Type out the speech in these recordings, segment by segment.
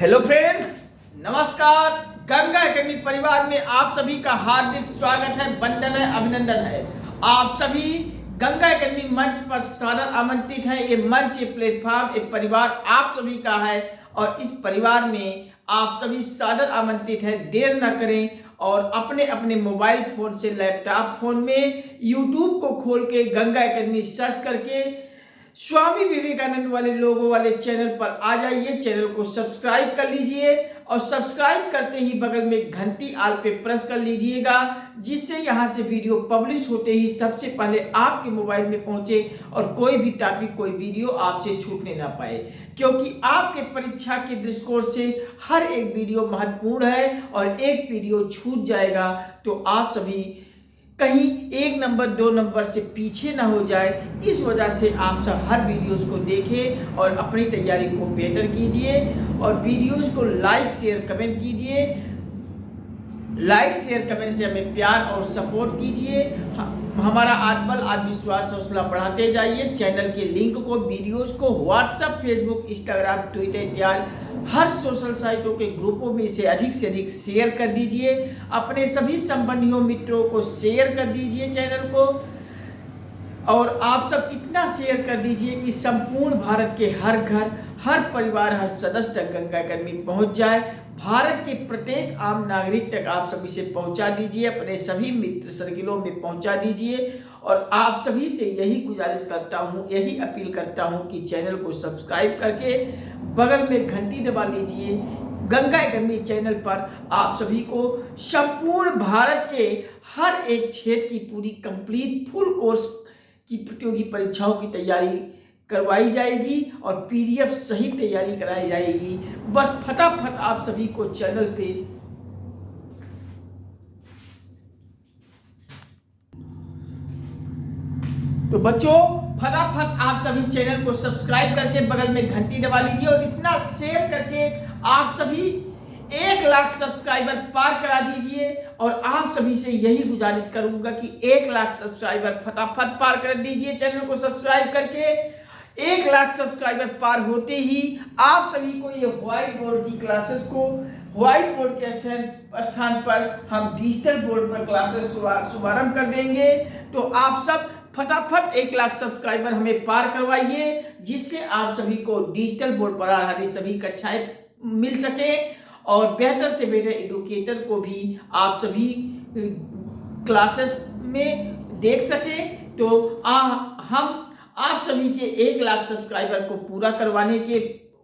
Hello friends, नमस्कार। Ganga academy परिवार में आप सभी का हार्दिक स्वागत है, वंदन है, अभिनंदन है। आप सभी गंगा एकेडमी मंच पर सादर आमंत्रित हैं। ये मंच, ये प्लेटफॉर्म, ये परिवार आप सभी का है और इस परिवार में आप सभी सादर आमंत्रित हैं। देर न करें और अपने अपने मोबाइल फोन से, लैपटॉप फोन में यूट्यूब को खोल के गंगा एकेडमी सर्च करके स्वामी विवेकानंद वाले लोगों वाले चैनल पर आ जाइए। चैनल को सब्सक्राइब कर लीजिए और सब्सक्राइब करते ही बगल में घंटी आल पे प्रेस कर लीजिएगा, जिससे यहाँ से वीडियो पब्लिश होते ही सबसे पहले आपके मोबाइल में पहुंचे और कोई भी टॉपिक, कोई वीडियो आपसे छूटने ना पाए। क्योंकि आपके परीक्षा के दृष्टिकोण से हर एक वीडियो महत्वपूर्ण है और एक वीडियो छूट जाएगा तो आप सभी कहीं 1 नंबर 2 नंबर से पीछे ना हो जाए। इस वजह से आप सब हर वीडियोस को देखें और अपनी तैयारी को बेहतर कीजिए और वीडियोस को लाइक शेयर कमेंट कीजिए। लाइक शेयर कमेंट से हमें प्यार और सपोर्ट कीजिए। हमारा आत्मबल, आत्मविश्वास, हौसला बढ़ाते जाइए। चैनल के लिंक को, वीडियोस को व्हाट्सएप, फेसबुक, इंस्टाग्राम, ट्विटर इत्यादि हर सोशल साइटों के ग्रुपों में इसे अधिक से अधिक शेयर कर दीजिए। अपने सभी संबंधियों, मित्रों को शेयर कर दीजिए चैनल को। और आप सब इतना शेयर कर दीजिए कि संपूर्ण भारत के हर घर, हर परिवार, हर सदस्य तक गंगा एकेडमी पहुंच जाए। भारत के प्रत्येक आम नागरिक तक आप सभी से पहुंचा दीजिए। अपने सभी मित्र सर्किलों में पहुंचा दीजिए। और आप सभी से यही गुजारिश करता हूं, यही अपील करता हूं कि चैनल को सब्सक्राइब करके बगल में घंटी दबा लीजिए। गंगा एकेडमी चैनल पर आप सभी को संपूर्ण भारत के हर एक क्षेत्र की पूरी कंप्लीट फुल कोर्स की प्रतियोगी परीक्षाओं की तैयारी करवाई जाएगी और पीडीएफ सहित तैयारी कराई जाएगी। बस फटाफट आप सभी को चैनल पे तो बच्चों, फटाफट आप सभी चैनल को सब्सक्राइब करके बगल में घंटी दबा लीजिए और इतना शेयर करके आप सभी 1 लाख सब्सक्राइबर पार करा दीजिए। और आप सभी से यही गुजारिश करूंगा कि 1 लाख सब्सक्राइबर फटाफट पार कर दीजिए। चैनल को सब्सक्राइब करके 1 लाख सब्सक्राइबर पार होते ही आप सभी को ये व्हाइट बोर्ड की क्लासेस को, व्हाइट बोर्ड के स्थान पर हम डिजिटल बोर्ड पर क्लासेस शुभारंभ कर देंगे। तो आप सब फटाफट 1 लाख सब्सक्राइबर हमें पार करवाइए, जिससे आप सभी को डिजिटल बोर्ड पर आधारित सभी कक्षाएं मिल सके और बेहतर से बेहतर एडुकेटर को भी आप सभी क्लासेस में देख सके। तो हम आप सभी के 1 लाख सब्सक्राइबर को पूरा करवाने के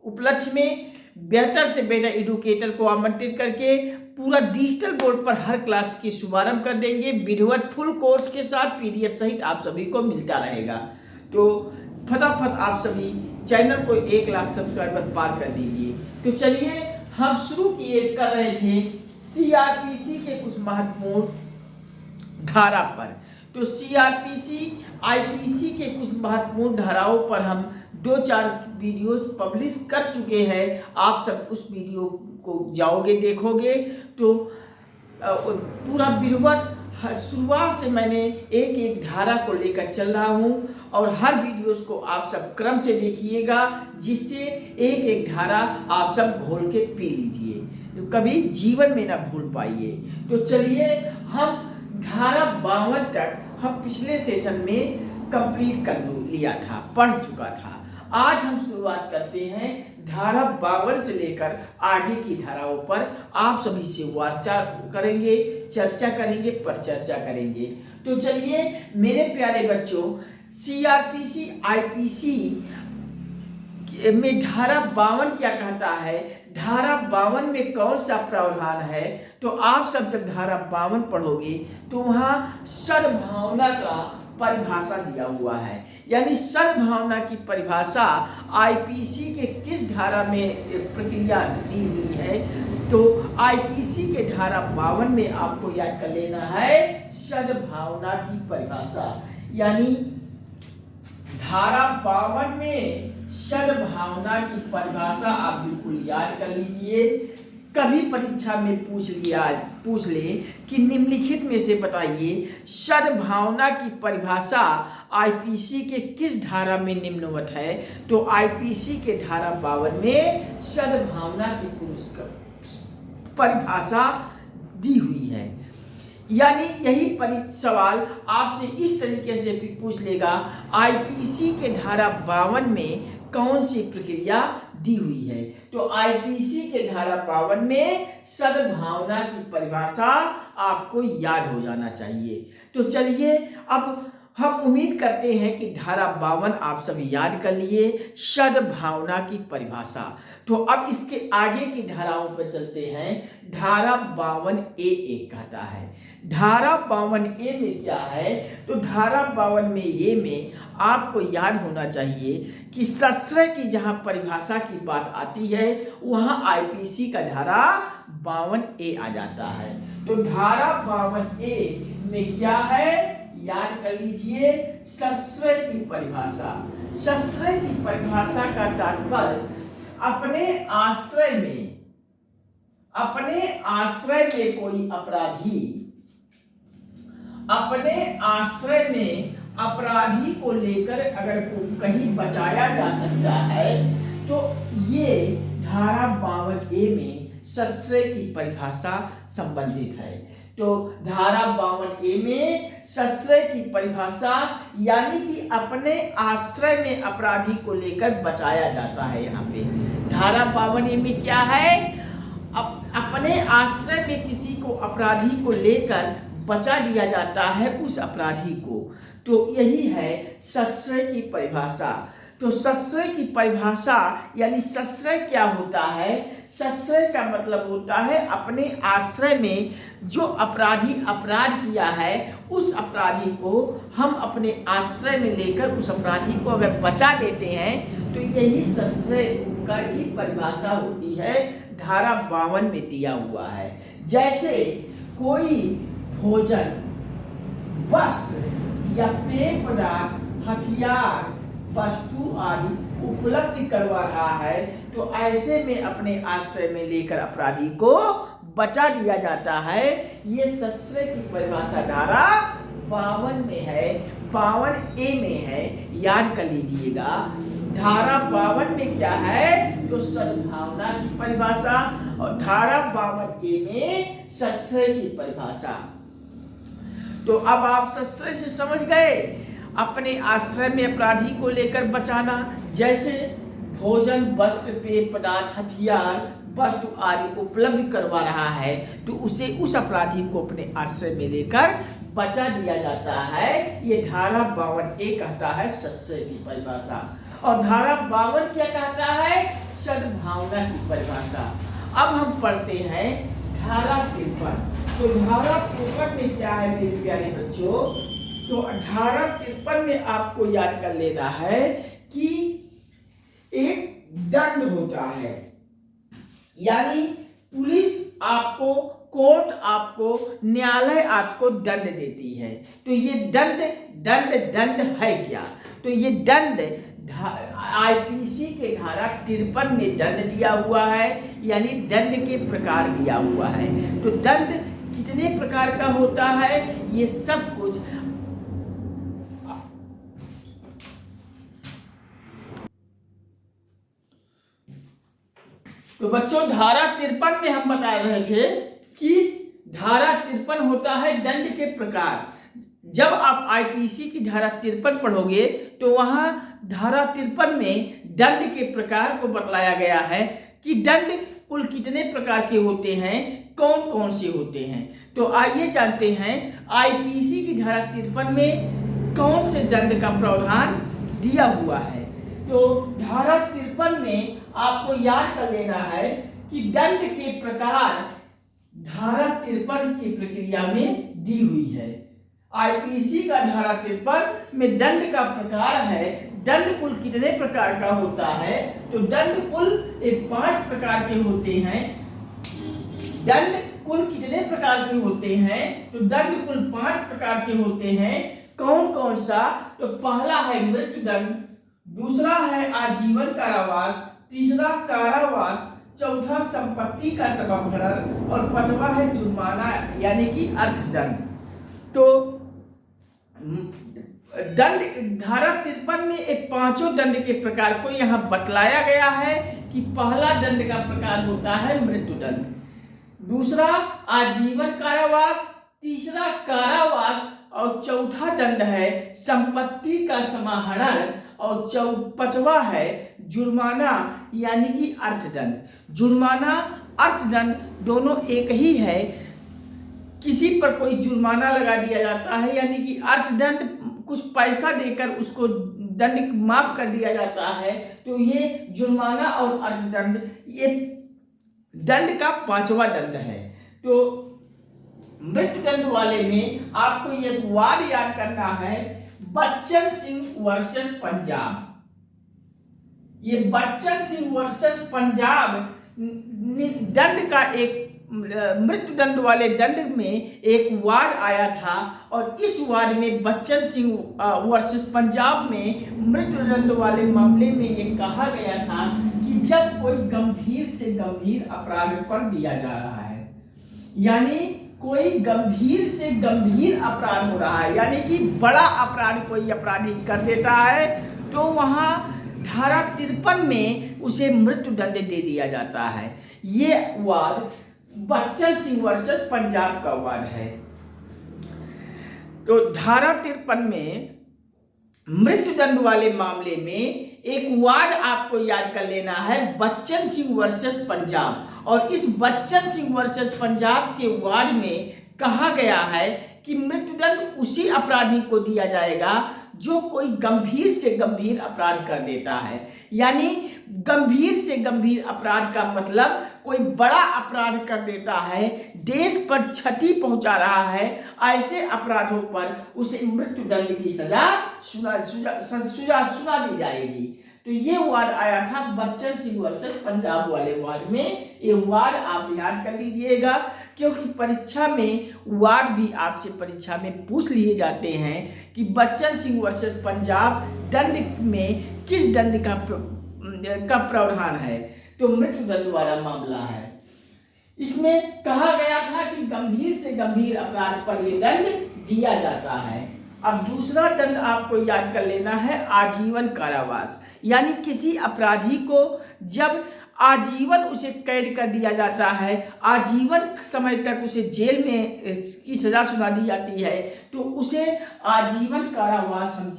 उपलक्ष्य में बेहतर से बेहतर एडुकेटर को आमंत्रित करके पूरा डिजिटल बोर्ड पर हर क्लास की शुभारंभ कर देंगे। विधिवत फुल कोर्स के साथ पीडीएफ सहित आप सभी को मिलता रहेगा। तो फटाफट आप सभी चैनल को 1 लाख सब्सक्राइबर पार कर दीजिए। तो चलिए हम शुरू कर रहे थे सीआरपीसी के कुछ महत्वपूर्ण धारा पर। तो सीआरपीसी, आईपीसी के कुछ महत्वपूर्ण धाराओं पर हम 2-4 वीडियोस पब्लिश कर चुके हैं। आप सब उस वीडियो को जाओगे, देखोगे तो पूरा विधिवत शुरुआत से मैंने एक धारा को लेकर चल रहा हूं और हर वीडियोस को आप सब क्रम से देखिएगा, जिससे एक धारा आप सब घोल के पी लीजिए, कभी जीवन में ना भूल पाइए। तो चलिए हम धारा 52 तक हम पिछले सेशन में कंप्लीट कर लिया था, पढ़ चुका था। आज हम शुरुआत करते हैं धारा 52 से लेकर आगे की धाराओं पर आप सभी से वार्ता करेंगे, चर्चा करेंगे, परिचर्चा करेंगे। तो चलिए मेरे प्यारे बच्चों, सीआरपीसी, आईपीसी में धारा 52 क्या कहता है, धारा 52 में कौन सा प्रावधान है। तो आप सब जब धारा 52 पढ़ोगे तो वहां सद्भावना का परिभाषा दिया हुआ है, यानी सद्भावना की परिभाषा आईपीसी के किस धारा में प्रक्रिया दी हुई है। तो आईपीसी के धारा 52 में आपको याद कर लेना है सद्भावना की परिभाषा, यानी धारा 52 में सद्भावना की परिभाषा आप बिल्कुल याद कर लीजिए। कभी परीक्षा में पूछ ले कि निम्नलिखित में से बताइए सद्भावना की परिभाषा आईपीसी के किस धारा में निम्नवत है। तो आईपीसी के धारा 52 में सद्भावना की परिभाषा दी हुई है। यानी यही सवाल आपसे इस तरीके से भी पूछ लेगा, आईपीसी के धारा 52 में कौन सी प्रक्रिया दी हुई है। तो आईपीसी के धारा 52 में सद्भावना की परिभाषा आपको याद हो जाना चाहिए। तो चलिए अब हम उम्मीद करते हैं कि धारा 52 आप सभी याद कर लिए, सद्भावना की परिभाषा। तो अब इसके आगे की धाराओं पर चलते हैं। धारा 52A कहता है। धारा 52A में क्या है। तो धारा 52 में ए में आपको याद होना चाहिए कि सश्रय की जहां परिभाषा की बात आती है वहां आईपीसी का धारा 52A आ जाता है। तो धारा 52A में क्या है याद कर लीजिए, सश्रय की परिभाषा। सश्रय की परिभाषा का तात्पर्य अपने आश्रय में कोई अपराधी, अपने आश्रय में अपराधी को लेकर अगर कहीं बचाया जा सकता है तो ये धारा 52A में सश्रय की परिभाषा संबंधित है। तो धारा 52A में सश्रय की परिभाषा यानी कि अपने आश्रय में अपराधी को लेकर बचाया जाता है। यहाँ पे धारा 52A में क्या है, अपने आश्रय में किसी को अपराधी को लेकर बचा दिया जाता है उस अपराधी को। तो यही है सश्रय की परिभाषा। तो सश्रय की परिभाषा यानी सश्रय क्या होता है। सश्रय का मतलब होता है अपने आश्रय में जो अपराधी अपराध किया है उस अपराधी को हम अपने आश्रय में लेकर उस अपराधी को अगर बचा देते हैं तो यही सश्रय की परिभाषा होती है। धारा 52 में दिया हुआ है। जैसे कोई भोजन, वस्त्र या पेय पदार्थ, हथियार, वस्तु आदि उपलब्ध करवा रहा है तो ऐसे में अपने आश्रय में लेकर अपराधी को बचा दिया जाता है। ये सश्रय की परिभाषा धारा 52 में है, 52A में है, याद कर लीजिएगा। धारा 52 में क्या है तो सद्भावना की परिभाषा और धारा 52A में सश्रय की परिभाषा। तो अब आप सश्रय से समझ गए, अपने आश्रय में अपराधी को लेकर बचाना, जैसे भोजन, वस्त्र, पेय पदार्थ, हथियार, वस्तु आदि उपलब्ध करवा रहा है तो उसे उस अपराधी को अपने आश्रय में लेकर बचा दिया जाता है। ये धारा 52A कहता है सश्रय की परिभाषा। और धारा 52 क्या कहता है, सद्भावना की परिभाषा। अब हम पढ़ते हैं धारा 53। तो धारा 53 में क्या है मेरे प्यारे बच्चों, तो धारा 53 में आपको याद कर लेना है कि एक दंड होता है, यानी पुलिस आपको, कोर्ट आपको, न्यायालय आपको दंड देती है। तो ये दंड है क्या, तो ये दंड आईपीसी के धारा 53 में दंड दिया हुआ है, यानी दंड के प्रकार दिया हुआ है। तो दंड कितने प्रकार का होता है ये सब कुछ तो बच्चों धारा 53 में हम बता रहे थे कि धारा 53 होता है दंड के प्रकार। जब आप आईपीसी की धारा 53 पढ़ोगे तो वहां धारा 53 में दंड के प्रकार को बतलाया गया है कि दंड कुल कितने प्रकार के होते हैं, कौन कौन से होते हैं। तो आइए जानते हैं आईपीसी की धारा 53 में कौन से दंड का प्रावधान दिया हुआ है। तो धारा 53 में आपको याद कर लेना है कि दंड के प्रकार धारा 53 की प्रक्रिया में दी हुई है। आईपीसी का धारा 53 में दंड का प्रकार है, दंड कुल कितने प्रकार का होता है, तो दंड कुल 5 प्रकार के होते हैं। दंड कुल कितने प्रकार के होते हैं, तो दंड कुल 5 प्रकार के होते हैं। कौन कौन सा, तो पहला है मृत्युदंड, दूसरा है आजीवन कारावास, तीसरा कारावास, चौथा संपत्ति का समाहरण और पांचवा है जुर्माना यानी कि अर्थदंड। तो दंड धारा 53 में एक पांचों दंड के प्रकार को यहाँ बतलाया गया है कि पहला दंड का प्रकार होता है मृत्युदंड, दूसरा आजीवन कारावास, तीसरा कारावास और चौथा दंड है संपत्ति का समाहरण और पांचवा है जुर्माना यानी कि अर्थदंड। जुर्माना अर्थदंड दोनों एक ही है। किसी पर कोई जुर्माना लगा दिया जाता है यानी कि अर्थदंड कुछ पैसा देकर उसको दंड माफ कर दिया जाता है, तो ये जुर्माना और अर्थदंड ये दंड का पांचवा दंड है। तो मृत्युदंड वाले में आपको ये वाद याद करना है, बच्चन सिंह वर्सेस पंजाब। ये बच्चन सिंह वर्सेस पंजाब दंड का एक मृत्युदंड वाले दंड में एक वाद आया था और इस वाद में बच्चन सिंह वर्सेस पंजाब में मृत्युदंड वाले मामले में ये कहा गया था कि जब कोई गंभीर से गंभीर अपराध पर दिया जा रहा है, यानी कोई गंभीर से गंभीर अपराध हो रहा है, यानी कि बड़ा अपराध कोई अपराधी कर देता है, तो वहाँ धारा 53 में उसे मृत्युदंड दे दिया जाता है। ये वाद बच्चन सिंह वर्सेस पंजाब का वाद है। तो धारा 53 में मृत्युदंड वाले मामले में एक वाद आपको याद कर लेना है, बच्चन सिंह वर्सेस पंजाब। और इस बच्चन सिंह वर्सेस पंजाब के वाद में कहा गया है कि मृत्युदंड उसी अपराधी को दिया जाएगा जो कोई गंभीर से गंभीर अपराध कर देता है। यानी गंभीर से गंभीर अपराध का मतलब कोई बड़ा अपराध कर देता है, देश पर क्षति पहुंचा रहा है, ऐसे अपराधों पर उसे मृत्युदंड की सजा सुना दी जाएगी। तो ये वाद आया था बच्चन सिंह वर्सेस पंजाब वाले वाद में। ये वाद आप याद कर लीजिएगा, क्योंकि परीक्षा में वाद भी आपसे परीक्षा में पूछ लिए जाते हैं कि बच्चन सिंह वर्सेस पंजाब दंड में किस दंड का प्रावधान है। तो मृत्युदंड वाला मामला है। इसमें कहा गया था कि गंभीर से गंभीर अपराध पर यह दंड दिया जाता है। अब दूसरा दंड आपको याद कर लेना है, आजीवन कारावास। यानी किसी अपराधी को जब आजीवन उसे कैद कर दिया जाता है, आजीवन समय तक उसे जेल में की सजा सुना दी जाती है, तो उसे आजीवन कारावास हम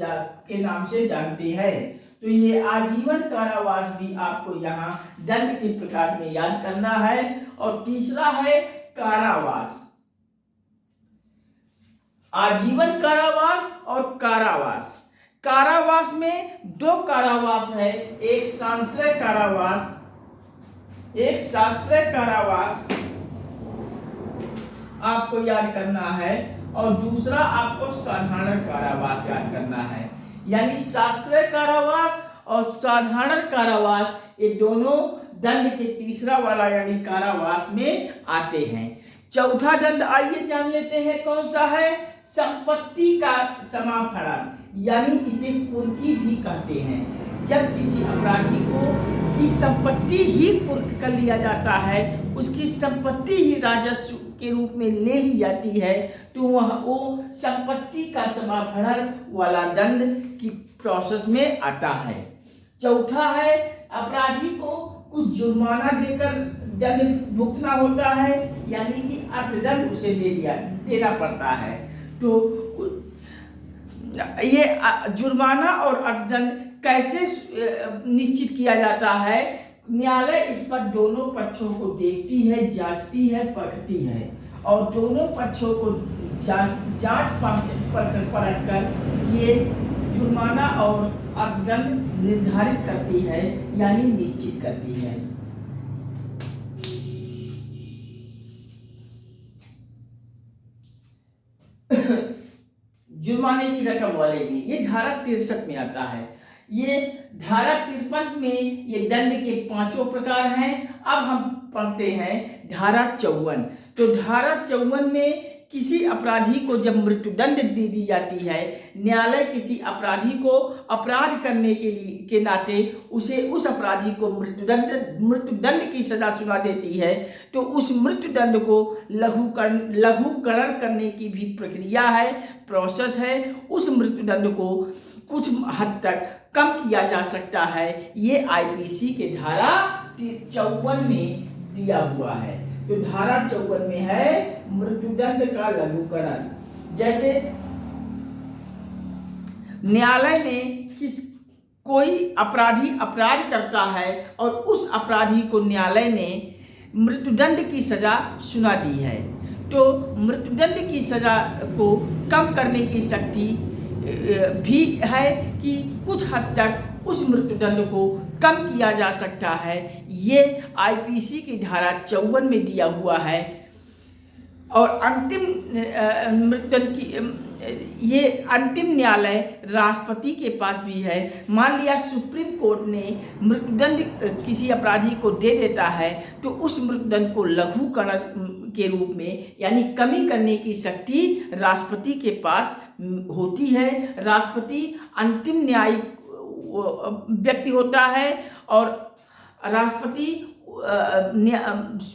के नाम से जानते हैं। तो ये आजीवन कारावास भी आपको यहाँ दंड के प्रकार में याद करना है। और तीसरा है कारावास। आजीवन कारावास और कारावास। कारावास में दो कारावास है, एक सांश्रय कारावास, एक शास्त्रीय कारावास आपको याद करना है, और दूसरा आपको साधारण कारावास याद करना है। यानी शास्त्रीय कारावास और साधारण कारावास ये दोनों दंड के तीसरा वाला यानी कारावास में आते हैं। चौथा दंड आइए जान लेते हैं कौन सा है, संपत्ति का समाहरण, यानी इसे कुर्की भी कहते हैं। जब किसी अपराधी को की संपत्ति ही कुर्क कर लिया जाता है, उसकी संपत्ति ही राजस्व के रूप में ले ली जाती है, तो वह वो संपत्ति का समाहरण वाला दंड की प्रोसेस में आता है। चौथा है अपराधी को कुछ जुर्माना देकर दंड भुगतना होता है, यानी कि अर्थदंड उसे देना पड़ता है। तो ये जुर्माना और अर्थदंड कैसे निश्चित किया जाता है, न्यायालय इस पर दोनों पक्षों को देखती है, जांचती है, परखती है, और दोनों पक्षों को जांच परख कर ये जुर्माना और अर्थदंड निर्धारित करती है, यानी निश्चित करती है। जुर्माने की रकम वाले में ये धारा 63 में आता है। ये धारा 53 में ये दंड के पांचों प्रकार हैं। अब हम पढ़ते हैं धारा 54। तो धारा 54 में किसी अपराधी को जब मृत्युदंड दे दी जाती है, न्यायालय किसी अपराधी को अपराध करने के नाते उसे उस अपराधी को मृत्युदंड की सजा सुना देती है, तो उस मृत्युदंड को लघुकरण करने की भी प्रक्रिया है, प्रोसेस है। उस मृत्युदंड को कुछ हद तक कम किया जा सकता है। ये आईपीसी के धारा 54 में दिया हुआ है। तो धारा 54 में है मृत्युदंड का लघुकरण। जैसे न्यायालय ने कोई अपराधी अपराध करता है और उस अपराधी को न्यायालय ने मृत्युदंड की सजा सुना दी है, तो मृत्युदंड की सजा को कम करने की शक्ति भी है कि कुछ हद तक उस मृत्युदंड को कम किया जा सकता है। ये आईपीसी की धारा 54 में दिया हुआ है। और अंतिम मृत्युदंड की ये अंतिम न्यायालय राष्ट्रपति के पास भी है। मान लिया सुप्रीम कोर्ट ने मृत्युदंड किसी अपराधी को दे देता है, तो उस मृत्युदंड को लघुकरण के रूप में यानी कमी करने की शक्ति राष्ट्रपति के पास होती है। राष्ट्रपति अंतिम न्यायिक व्यक्ति होता है और राष्ट्रपति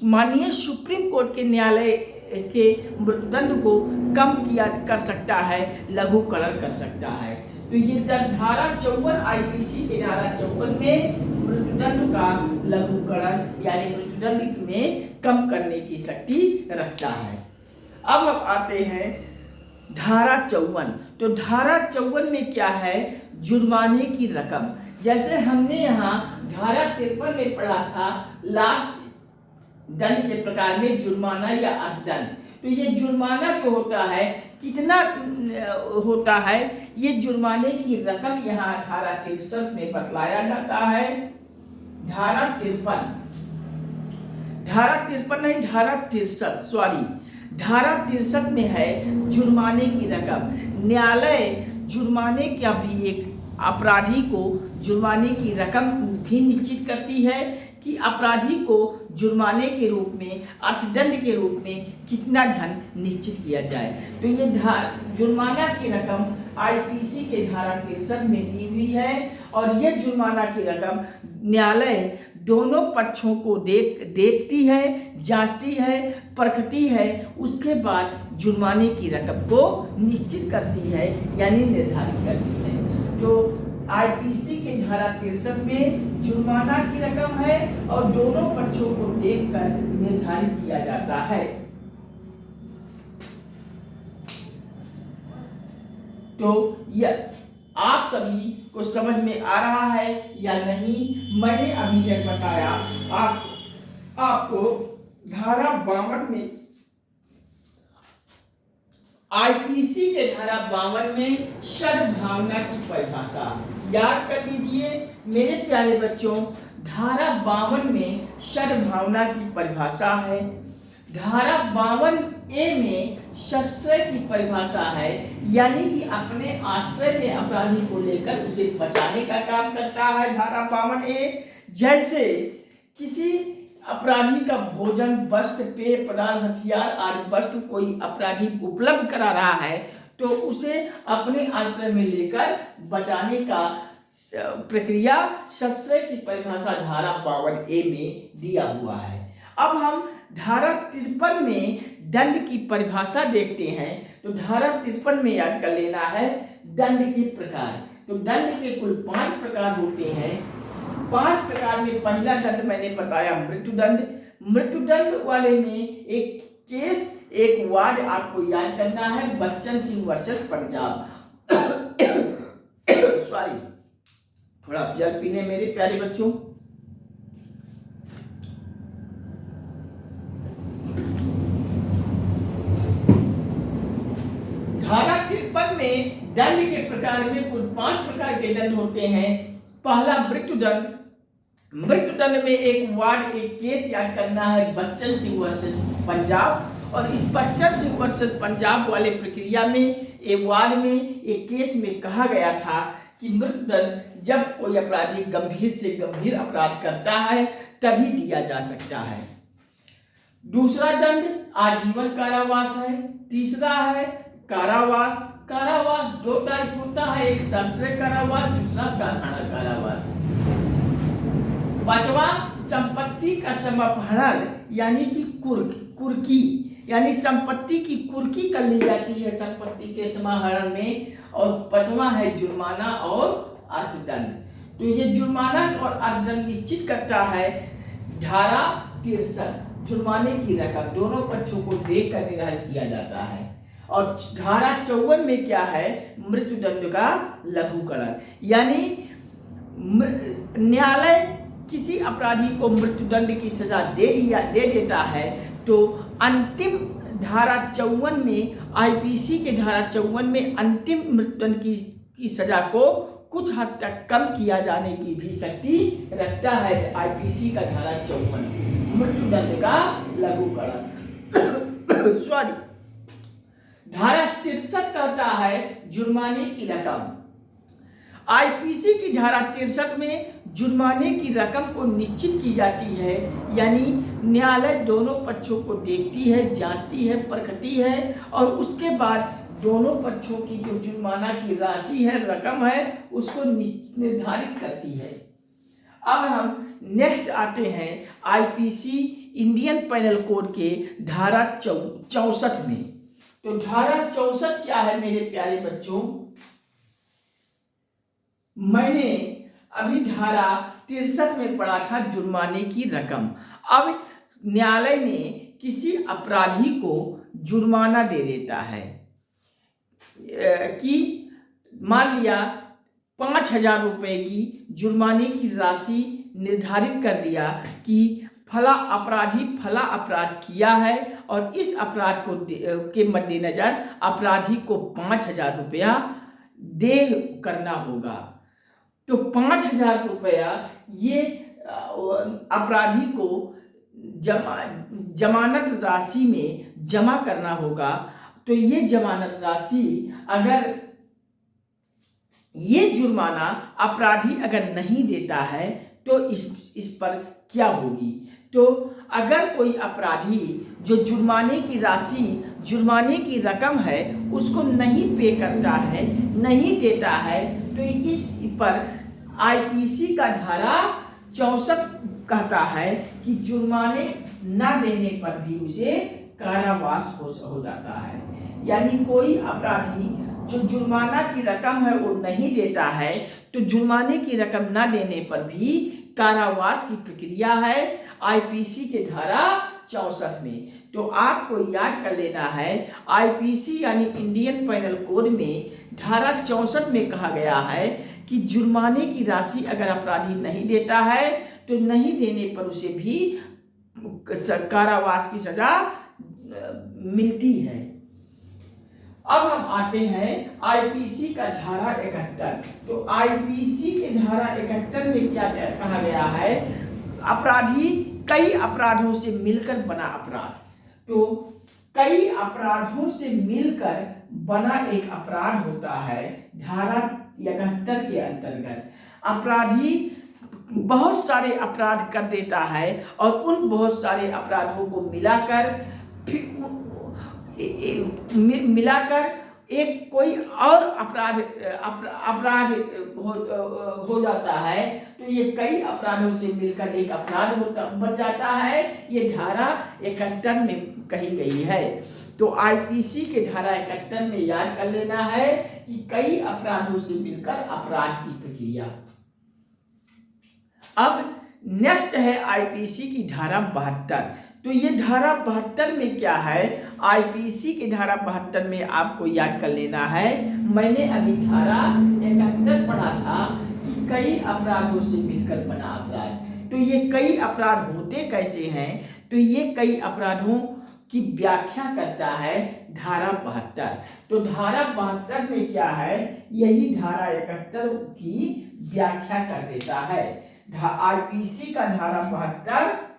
माननीय सुप्रीम कोर्ट के न्यायालय के मृत्युदंड को कम किया कर सकता है, लघुकरण कर सकता है। तो ये धारा 54 आईपीसी के धारा 54 में मृत्युदंड का लघुकरण यानी मृत्युदंड में कम करने की शक्ति रखता है। अब हम आते हैं धारा 54। तो धारा 54 में क्या है? जुर्माने की रकम। जैसे हमने यहाँ धारा 53 में पढ़ा था लास्ट दंड के प्रकार में जुर्माना या अर्थदंड। तो ये जुर्माना जो होता है कितना होता है, ये जुर्माने की रकम यहाँ धारा 63 में बतलाया जाता है। धारा 53 नहीं, धारा 63 सॉरी, धारा 63 में है जुर्माने की रकम। न्यायालय जुर्माने का भी एक अपराधी को जुर्माने की रकम भी निश्चित करती है कि अपराधी को जुर्माने के रूप में, अर्थदंड के रूप में कितना धन निश्चित किया जाए। तो ये जुर्माना की रकम आईपीसी के धारा 63 में दी हुई है। और ये जुर्माना की रकम न्यायालय दोनों पक्षों को देखती है, जांचती है, परखती है, उसके बाद जुर्माने की रकम को निश्चित करती है यानी निर्धारित करती है। तो आईपीसी के धारा 63 में जुर्माना की रकम है और दोनों पक्षों को देखकर निर्धारित किया जाता है। तो यह आप सभी को समझ में आ रहा है या नहीं? मैंने अभी तक बताया आपको धारा 52 में, आईपीसी के धारा 52 में सद्भावना की परिभाषा याद कर लीजिए मेरे प्यारे बच्चों। धारा 52 में सद्भावना की परिभाषा है। धारा 52A में सश्रय की परिभाषा है, यानी कि अपने आश्रय में अपराधी को लेकर उसे बचाने का काम करता है धारा 52A। जैसे किसी अपराधी का भोजन, वस्त्र, पेय पदार्थ, हथियार आदि वस्तु कोई अपराधी उपलब्ध करा रहा है तो उसे अपने आश्रय में लेकर बचाने का प्रक्रिया सश्रय की परिभाषा धारा 52A में दिया हुआ है। अब हम धारा 53 में दंड की परिभाषा देखते हैं। तो धारा 53 में याद कर लेना है दंड के प्रकार। तो दंड के कुल 5 प्रकार होते हैं। 5 प्रकार में पहला दंड मैंने बताया मृत्युदंड। मृत्युदंड वाले में एक केस, एक वाद आपको याद करना है, बच्चन सिंह वर्सेस पंजाब। सॉरी, थोड़ा जल पीने मेरे प्यारे बच्चों। धारा 53 में दंड के प्रकार में कुल 5 प्रकार के दंड होते हैं। पहला मृत्युदंड। मृत्युदंड में एक वाद, एक केस याद करना है, बच्चन सिंह वर्सेस पंजाब। और इस बच्चन सिंह वर्सेस पंजाब वाले प्रक्रिया में, एक वाद में, एक केस में कहा गया था कि मृत्युदंड जब कोई अपराधी गंभीर से गंभीर अपराध करता है तभी दिया जा सकता है। दूसरा दंड आजीवन कारावास है। तीसरा है कारावास। कारावास दो टाइप होता है, एक सश्रय कारावास, दूसरा साधारण कारावास। पांचवा संपत्ति का समापहरण यानी कि कुर्की, यानी संपत्ति की कुर्की कर ली जाती है संपत्ति के समाहरण में। और पांचवा है जुर्माना और अर्थदंड। तो ये जुर्माना और अर्थदंड निश्चित करता है धारा 63, जुर्माने की रकम दोनों पक्षों को देखकर निर्धारित किया जाता है। और धारा 54 में क्या है, मृत्युदंड का लघुकरण, यानी न्यायालय किसी अपराधी को मृत्युदंड की सजा दे देता है तो अंतिम धारा 54 में, आईपीसी के धारा 54 में अंतिम मृत्युदंड की सजा को कुछ हद तक कम किया जाने की भी शक्ति रखता है आईपीसी का धारा 54, मृत्युदंड का लघुकरण। सॉरी, धारा 63 कहता है जुर्माने की रकम। आईपीसी की धारा 63 में जुर्माने की रकम को निश्चित की जाती है, यानी न्यायालय दोनों पक्षों को देखती है, जांचती है, परखती है और उसके बाद दोनों पक्षों की जो जुर्माना की राशि है, रकम है, उसको निर्धारित करती है। अब हम नेक्स्ट आते हैं आईपीसी इंडियन पेनल कोड के धारा 64 में। तो धारा 64 क्या है मेरे प्यारे बच्चों, मैंने अभी धारा 63 में पढ़ा था जुर्माने की रकम। अब न्यायालय ने किसी अपराधी को जुर्माना दे देता है कि मान लिया 5,000 रुपए की जुर्माने की राशि निर्धारित कर दिया कि फला अपराधी फला अपराध किया है और इस अपराध को के मद्देनजर अपराधी को 5,000 रुपया दे करना होगा। तो 5,000 रुपया ये अपराधी को जमानत राशि में जमा करना होगा। तो ये जमानत राशि, अगर ये जुर्माना अपराधी अगर नहीं देता है तो इस पर क्या होगी। तो अगर कोई अपराधी जो जुर्माने की राशि, जुर्माने की रकम है उसको नहीं पे करता है, नहीं देता है, तो इस पर आईपीसी का धारा 64 कहता है कि जुर्माने न देने पर भी उसे कारावास हो जाता है। यानी कोई अपराधी जो जुर्माना की रकम है वो नहीं देता है तो जुर्माने की रकम न देने पर भी कारावास की प्रक्रिया है आईपीसी के धारा 64 में। तो आपको याद कर लेना है, आईपीसी यानी इंडियन पेनल कोड में धारा 64 में कहा गया है कि जुर्माने की राशि अगर अपराधी नहीं देता है तो नहीं देने पर उसे भी कारावास की सजा मिलती है। अब हम आते हैं आईपीसी का धारा 71। तो आईपीसी के धारा 71 में क्या कहा गया है, अपराधी कई अपराधों से मिलकर बना अपराध। तो कई अपराधों से मिलकर बना एक अपराध होता है धारा 71 के अंतर्गत। अपराधी बहुत सारे अपराध कर देता है और उन बहुत सारे अपराधों को मिलाकर एक कोई और अपराध हो जाता है। तो ये कई अपराधों से मिलकर एक अपराध बन जाता है। ये धारा 71 में कही गई है। तो आईपीसी के धारा 71 में याद कर लेना है कि कई अपराधों से मिलकर अपराध की प्रक्रिया। अब नेक्स्ट है आईपीसी की धारा 72। तो ये धारा 72 में क्या है, आईपीसी की धारा 72 में आपको याद कर लेना है, मैंने अभी धारा 71 पढ़ा था कि कई अपराधों से मिलकर बना अपराध। तो ये कई अपराध होते कैसे हैं, तो ये कई अपराधों की व्याख्या करता है धारा 72। तो धारा 72 में क्या है, यही धारा 71 की व्याख्या कर देता है। आईपीसी का धारा 72,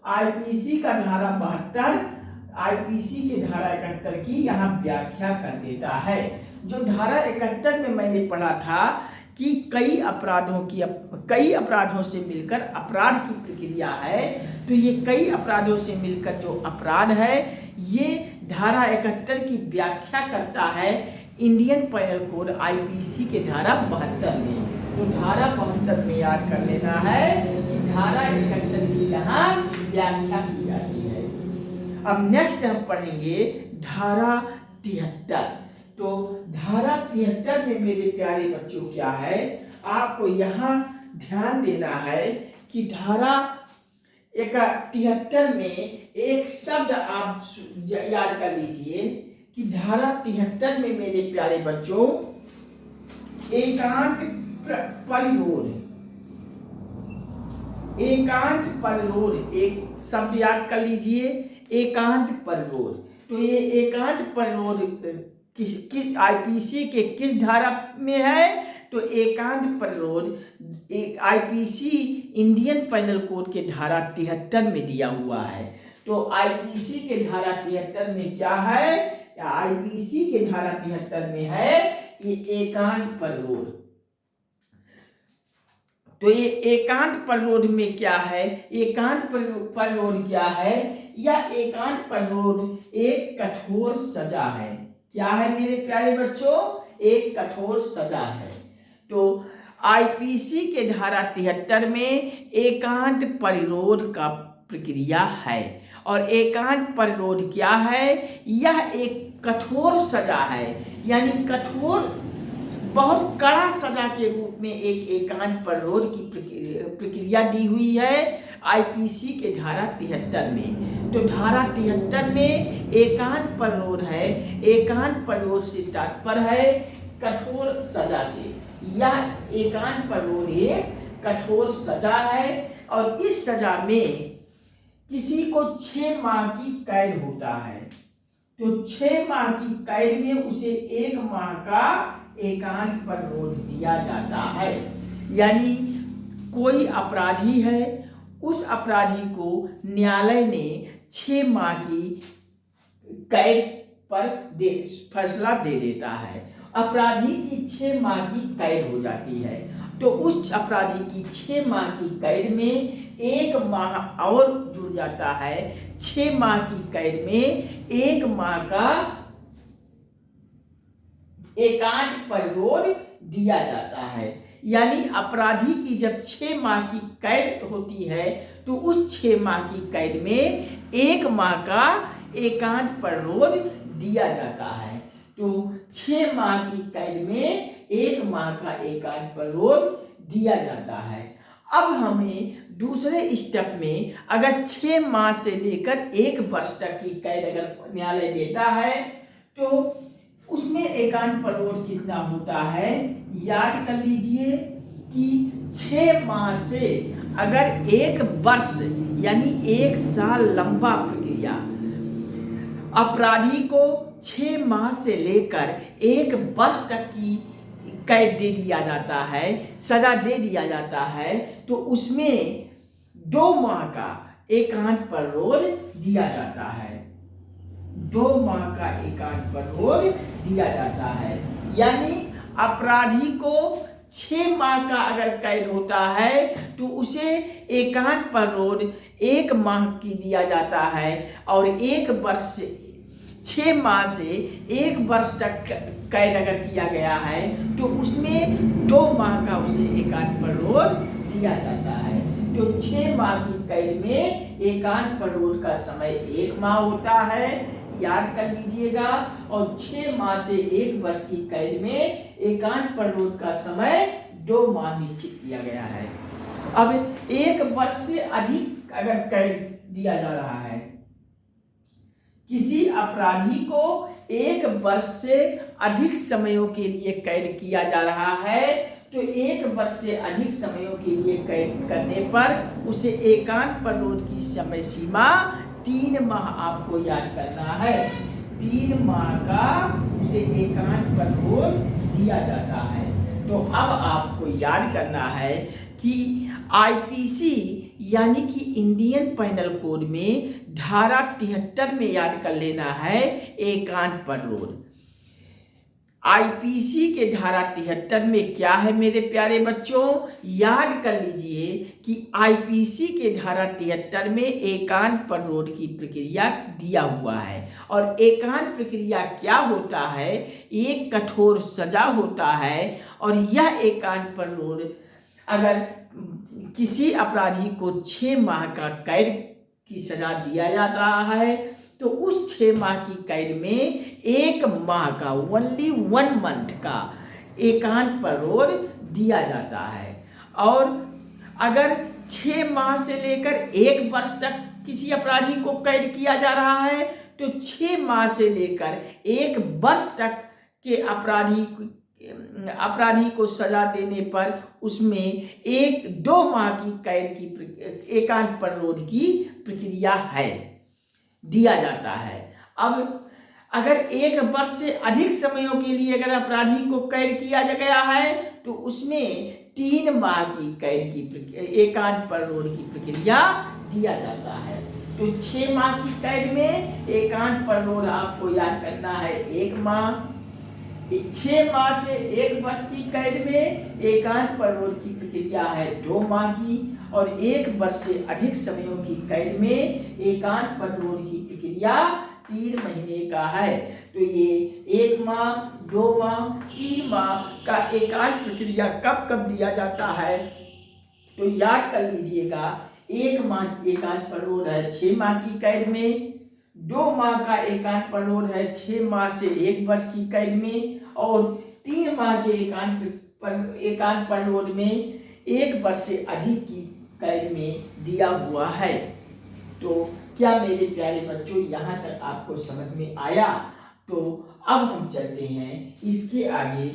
आईपीसी का धारा 72 आईपीसी के धारा 71 की यहाँ व्याख्या कर देता है। जो धारा 71 में मैंने पढ़ा था कि कई अपराधों से मिलकर अपराध की प्रक्रिया है। तो ये कई अपराधों से मिलकर जो अपराध है, ये धारा 71 की व्याख्या करता है इंडियन पैनल कोड आईपीसी के धारा 72 में। तो धारा 72 में याद कर लेना है कि धारा 71 की यहाँ व्याख्या की जाती है। अब नेक्स्ट हम पढ़ेंगे धारा 73। तो धारा 73 में मेरे प्यारे बच्चों क्या है, आपको यहाँ ध्यान देना है कि धारा 73 में एक शब्द आप याद कर लीजिए कि धारा 73 में मेरे प्यारे बच्चों एकांत परिरोध एक शब्द याद कर लीजिए, एकांत परिरोध। तो ये एकांत परिरोध किस आईपीसी के किस धारा में है? तो एकांत परिरोध आईपीसी इंडियन पैनल कोड के धारा 73 में दिया हुआ है। तो आईपीसी के धारा 73 में क्या है? आईपीसी के धारा 73 में है ये एकांत परिरोध। तो ये एकांत परिरोध में क्या है? एकांत परिरोध क्या है? यह एकांत परिरोध एक कठोर सजा है। क्या है मेरे प्यारे बच्चों? एक कठोर सजा है। तो आईपीसी के धारा 73 में एकांत परिरोध का प्रक्रिया है। और एकांत परिरोध क्या है? यह एक कठोर सजा है, यानी कठोर बहुत कड़ा सजा के रूप में एक एकांत परिरोध की प्रक्रिया दी हुई है आईपीसी के धारा 73 में। तो धारा 73 में एकांत परिरोध है। एकांत परिरोध से तात्पर्य है कठोर सजा से। यह एकांत परिरोध एक कठोर सजा है और इस सजा में किसी को 6 माह की कैद होता है। तो 6 माह की कैद में उसे 1 माह का एकांत परिरोध दिया जाता है। यानी कोई अपराधी है, उस अपराधी को न्यायालय ने 6 माह की कैद पर फैसला दे देता है। अपराधी की 6 माह की कैद हो जाती है। तो उस अपराधी की 6 माह की कैद में 1 माह और जुड़ जाता है। 6 माह की कैद में 1 माह का एकांत परिरोध दिया जाता है। यानी अपराधी की जब 6 माह की कैद होती है तो उस 6 माह की कैद में 1 माह का एकांत परिरोध दिया जाता है। तो 6 माह की कैद में 1 माह का एकांत परिरोध दिया जाता है। अब हमें दूसरे स्टेप में अगर 6 माह से लेकर 1 वर्ष तक की कैद अगर न्यायालय देता है तो उसमें एकांत परिरोध कितना होता है? याद कर लीजिए कि 6 माह से अगर 1 वर्ष यानी 1 साल लंबा प्रक्रिया, अपराधी को 6 माह से लेकर 1 वर्ष तक की कैद दे दिया जाता है, सजा दे दिया जाता है, तो उसमें 2 माह का एकांत परिरोध दिया जाता है। 2 माह का एकांत परिरोध दिया जाता है। यानी अपराधी को 6 माह का अगर कैद होता है तो उसे एकांत परिरोध 1 माह की दिया जाता है और 1 वर्ष 6 माह से 1 वर्ष तक कैद अगर किया गया है तो उसमें 2 माह का उसे एकांत परिरोध दिया जाता है। तो 6 माह की कैद में एकांत परिरोध का समय 1 माह होता है, याद कर लीजिएगा। और 6 माह से 1 वर्ष की कैद में एकांत परिरोध का समय 2 माह निश्चित किया गया है। अब 1 वर्ष से अधिक अगर कैद दिया जा रहा है, किसी अपराधी को 1 वर्ष से अधिक समयों के लिए कैद किया जा रहा है तो 1 वर्ष से अधिक समयों के लिए कैद करने पर उसे एकांत परिरोध की समय सीमा 3 माह आपको याद करना है। 3 माह का उसे एकांत परिरोध दिया जाता है। तो अब आपको याद करना है कि आईपीसी यानी कि इंडियन पैनल कोड में धारा 73 में याद कर लेना है एकांत परिरोध। आईपीसी के धारा 73 में क्या है मेरे प्यारे बच्चों, याद कर लीजिए कि आईपीसी के धारा 73 में एकांत पररोध की प्रक्रिया दिया हुआ है। और एकांत प्रक्रिया क्या होता है, एक कठोर सजा होता है। और यह एकांत पररोध अगर किसी अपराधी को 6 माह का कैद की सजा दिया जाता है तो उस 6 माह की कैद में 1 माह का, ओनली 1 मंथ का एकांत पररोध दिया जाता है। और अगर 6 माह से लेकर 1 वर्ष तक किसी अपराधी को कैद किया जा रहा है तो 6 माह से लेकर 1 वर्ष तक के अपराधी को सजा देने पर उसमें 1-2 माह की कैद की एकांत पररोध की प्रक्रिया है, दिया जाता है। अब अगर 1 वर्ष से अधिक समयों के लिए अगर अपराधी को कैद किया गया है तो उसमें 3 माह की कैद की एकांत पररोध की प्रक्रिया दिया जाता है। तो 6 माह की कैद में एकांत पररोध आपको याद करना है 1 माह। 6 माह से 1 वर्ष की कैद में एकांत पररोध की प्रक्रिया है 2 माह की। और 1 वर्ष से अधिक समयों की कैद में एकांत पररोध की प्रक्रिया 3 महीने का है। तो ये 1 माह, 2 माह, 3 माह का एकांत प्रक्रिया कब कब दिया जाता है तो याद कर लीजिएगा। 1 माह एकांत पररोध है 6 माह की कैद में, 2 माह का एकांत पररोध है 6 माह से 1 वर्ष की कैद में, और 3 माह के एकांत पररोध में 1 वर्ष से अधिक की कैद में दिया हुआ है। तो क्या मेरे प्यारे बच्चों यहाँ तक आपको समझ में आया? तो अब हम चलते हैं इसके आगे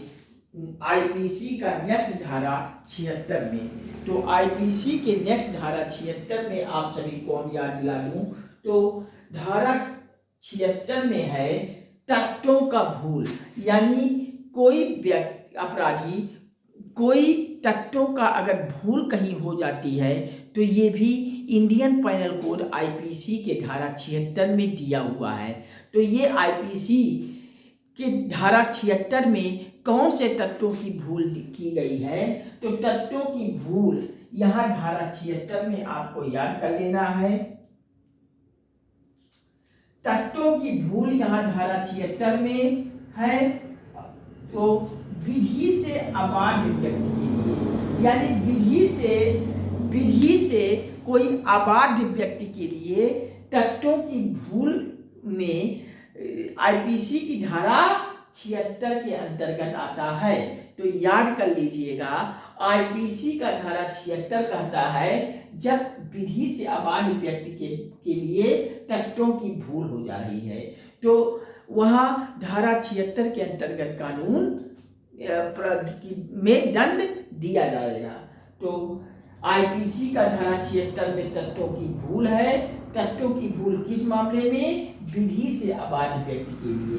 आईपीसी का नेक्स्ट धारा 76 में। तो आईपीसी के नेक्स्ट धारा 76 में आप सभी को हम याद दिला दूं तो धारा 76 में है तत्वों का भूल, यानी कोई अपराधी कोई तत्वों का अगर भूल कहीं हो जाती है तो ये भी इंडियन पैनल कोड आईपीसी के धारा 76 में दिया हुआ है। तो ये आईपीसी के धारा 76 में कौन से तत्वों की भूल की गई है तो तत्वों की भूल यहाँ धारा 76 में आपको याद कर लेना है। तत्वों की भूल यहाँ धारा 76 में है। तो विधि से अबाध व्यक्ति के लिए, यानी विधि से कोई अबाध व्यक्ति के लिए तत्वों की भूल में आईपीसी की धारा 76 के अंतर्गत आता है। तो याद कर लीजिएगा, आईपीसी का धारा 76 कहता है जब विधि से अबाध व्यक्ति के लिए तत्वों की भूल हो जा रही है तो वहाँ धारा 76 के अंतर्गत कानून में दंड दिया जाएगा। तो आईपीसी का धारा 76 में तत्वों की भूल है। तत्वों की भूल किस मामले में? विधि से अबाध व्यक्ति के लिए।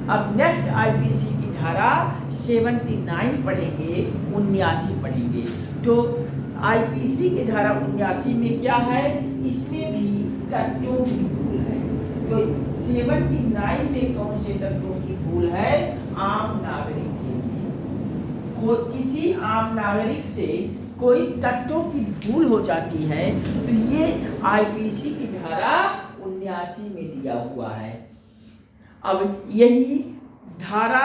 अब नेक्स्ट आईपीसी की धारा 79 पढ़ेंगे, 79 पढ़ेंगे। तो आईपीसी की धारा 79 में क्या है? इसमें भी तत्वों की भूल है। तो 79 में कौन से तत्वों की भूल है? आम नागरिक के लिए। किसी आम नागरिक से कोई तत्वों की भूल हो जाती है तो ये आईपीसी की धारा 79 में दिया हुआ है। अब यही धारा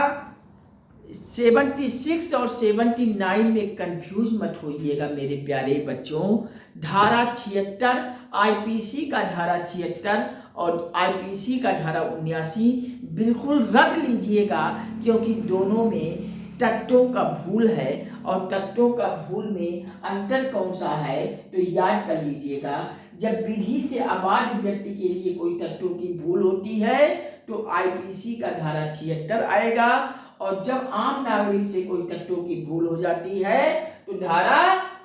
76 और 79 में कंफ्यूज मत होइएगा मेरे प्यारे बच्चों। धारा 76 आईपीसी का धारा 76 और आईपीसी का धारा 79 बिल्कुल रख लीजिएगा, क्योंकि दोनों में तत्वों का भूल है। और तत्वों का भूल में अंतर कौन सा है तो याद कर लीजिएगा, जब विधि से अबाध व्यक्ति के लिए कोई तत्वों की भूल होती है तो आईपीसी का धारा 76 आएगा, और जब आम नागरिक से कोई तत्वों की भूल हो जाती है तो धारा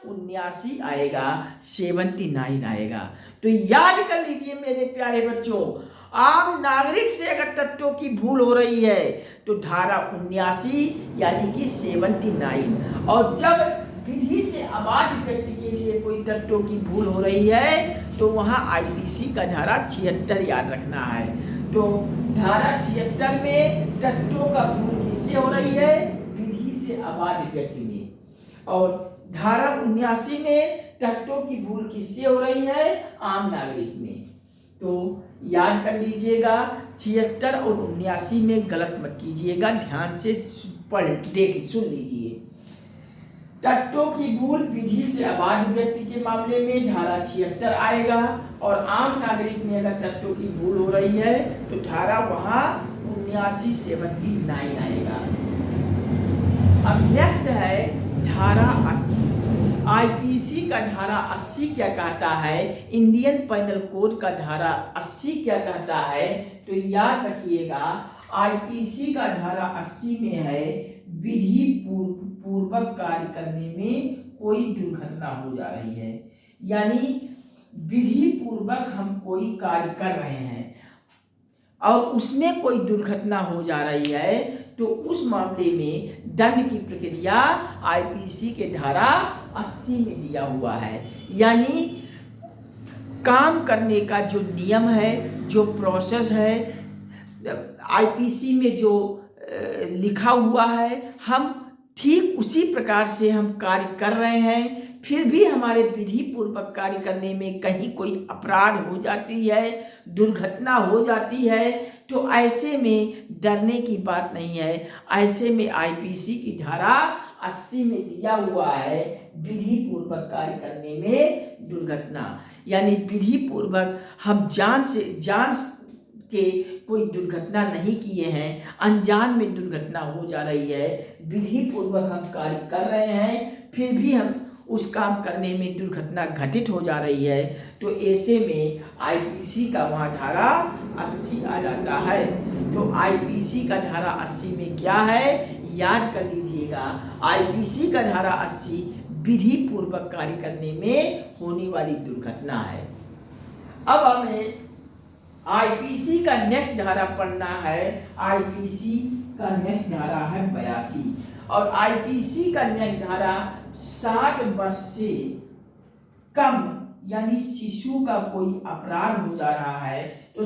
79 आएगा, 79 आएगा। तो याद कर लीजिए मेरे प्यारे बच्चों, आम नागरिक से अगर तत्वों की भूल हो रही है तो धारा 79 यानी कि 79, और जब विधि से अबाध व्यक्ति के लिए कोई तत्वों की भूल हो रही है तो वहां आईपीसी का धारा 76 याद रखना है। तो धारा 76 में टट्टों का भूल किससे हो रही है? विधि से अबाध व्यक्ति में। और धारा 79 में टट्टों की भूल किससे हो रही है? आम नागरिक में। तो याद कर लीजिएगा, 76 और 79 में गलत मत कीजिएगा, ध्यान से सुन लीजिए। टट्टों की भूल विधि से अबाध व्यक्ति के मामले में धारा 76 आएगा, और आम नागरिक में अगर टट्टों की भूल हो रही है तो धारा वहां 79/79 आएगा। अब नेक्स्ट है धारा 80। आईपीसी का धारा 80 क्या कहता है? इंडियन पैनल कोड का धारा 80 क्या कहता है? तो याद रखिएगा, आईपीसी का धारा 80 में है विधि पूर्वक कार्य करने में कोई दुर्घटना हो जा रही है। यानी विधि पूर्वक हम कोई कार्य कर रहे हैं और उसमें कोई दुर्घटना हो जा रही है, तो उस मामले में दंड की प्रक्रिया आईपीसी के धारा 80 में दिया हुआ है। यानी काम करने का जो नियम है, जो प्रोसेस है, आईपीसी में जो लिखा हुआ है, हम ठीक उसी प्रकार से हम कार्य कर रहे हैं, फिर भी हमारे विधि पूर्वक कार्य करने में कहीं कोई अपराध हो जाती है, दुर्घटना हो जाती है, तो ऐसे में डरने की बात नहीं है। ऐसे में आईपीसी की धारा 80 में दिया हुआ है विधि पूर्वक कार्य करने में दुर्घटना। यानी विधि पूर्वक हम जान के कोई दुर्घटना नहीं किए हैं, अनजान में दुर्घटना हो जा रही है, विधि पूर्वक हम कार्य कर रहे हैं, फिर भी हम उस काम करने में दुर्घटना घटित हो जा रही है, तो ऐसे में आईपीसी का वहाँ धारा 80 आ जाता है। तो आईपीसी का धारा 80 में क्या है? याद कर लीजिएगा, आईपीसी का धारा 80 विधि पूर्वक कार्य करने में होने वाली दुर्घटना है। अब हमें आईपीसी का नेक्स्ट धारा पढ़ना है। आईपीसी का नेक्स्ट धारा है 82, और आईपीसी का नेक्स्ट धारा 7 वर्ष से कम, यानी शिशु का कोई अपराध हो जा रहा है, तो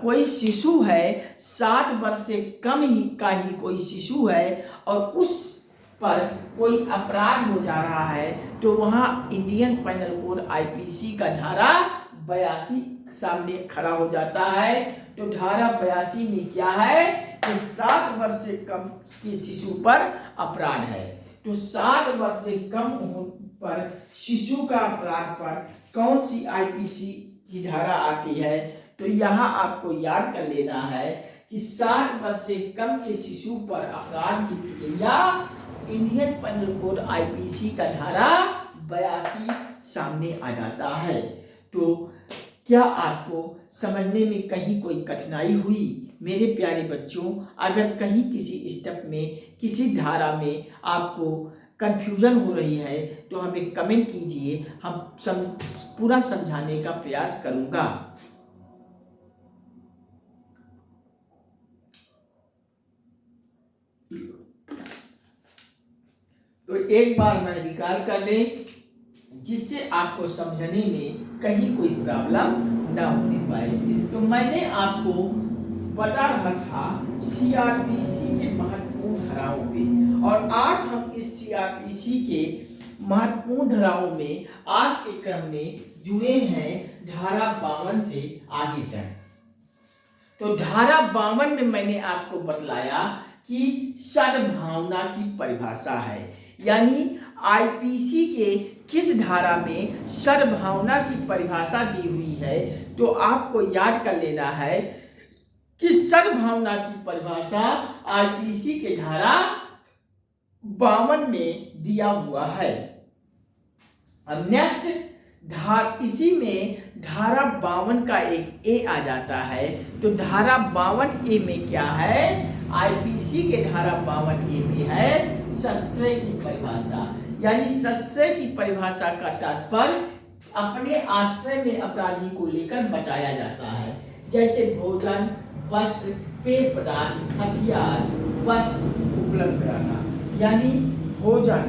कोई शिशु है, 7 वर्ष से कम ही का ही कोई शिशु है और उस पर कोई अपराध हो जा रहा है, तो वहाँ इंडियन पैनल कोड आईपीसी का धारा 82 सामने खड़ा हो जाता है। तो धारा 82 में क्या है? तो 7 वर्ष से कम के शिशु पर अपराध है। तो 7 वर्ष से कम पर शिशु का अपराध पर कौन सी आईपीसी की धारा आती है? तो यहाँ आपको याद कर लेना है कि 7 वर्ष से कम के शिशु पर अपराध की प्रक्रिया इंडियन पैनल कोड आईपीसी का धारा 82 सामने आ जाता है। तो क्या आपको समझने में कहीं कोई कठिनाई हुई? मेरे प्यारे बच्चों, अगर कहीं किसी स्टेप में, किसी धारा में आपको कंफ्यूजन हो रही है तो हमें कमेंट कीजिए, हम पूरा समझाने का प्रयास करूंगा। तो एक बार मैं रिकॉर्ड कर लें, जिससे आपको समझने में कहीं कोई प्रॉब्लम ना होने पाए। तो मैंने आपको बता रहा था सीआरपीसी के महत्वपूर्ण धाराओं पे, और आज हम इस सीआरपीसी के महत्वपूर्ण धाराओं में आज के क्रम में जुड़े हैं धारा 52 से आगे तक। तो धारा 52 में मैंने आपको बतलाया कि सद्भावना की परिभाषा है, यानी आईपीसी के किस धारा में सद्भावना की परिभाषा दी हुई है। तो आपको याद कर लेना है कि सद्भावना की परिभाषा आईपीसी के धारा 52 में दिया हुआ है। अब नेक्स्ट इसी में धारा 52 का एक ए आ जाता है। तो धारा 52 ए में क्या है? आईपीसी के धारा 52 ए में है सश्रय की परिभाषा, यानी सश्रय की परिभाषा का तात्पर्य अपने आश्रय में अपराधी को लेकर बचाया जाता है, जैसे भोजन, वस्त्र, पेय पदार्थ, हथियार, वस्त्र उपलब्ध कराना। यानी भोजन,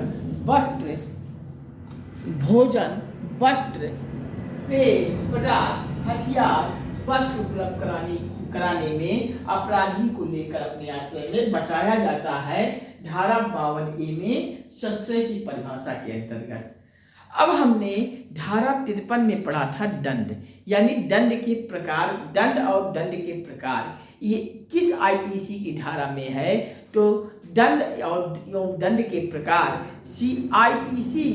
वस्त्र, पेय पदार्थ, हथियार वस्तु उपलब्ध कराने में अपराधी को लेकर अपने आश्रय में बचाया जाता है, धारा 52A में संशय की परिभाषा के अंतर्गत। अब हमने धारा 53 में पढ़ा था दंड, यानी दंड के प्रकार, दंड और दंड के प्रकार ये किस आईपीसी की धारा में है, तो दंड और दंड के प्रकार आईपीसी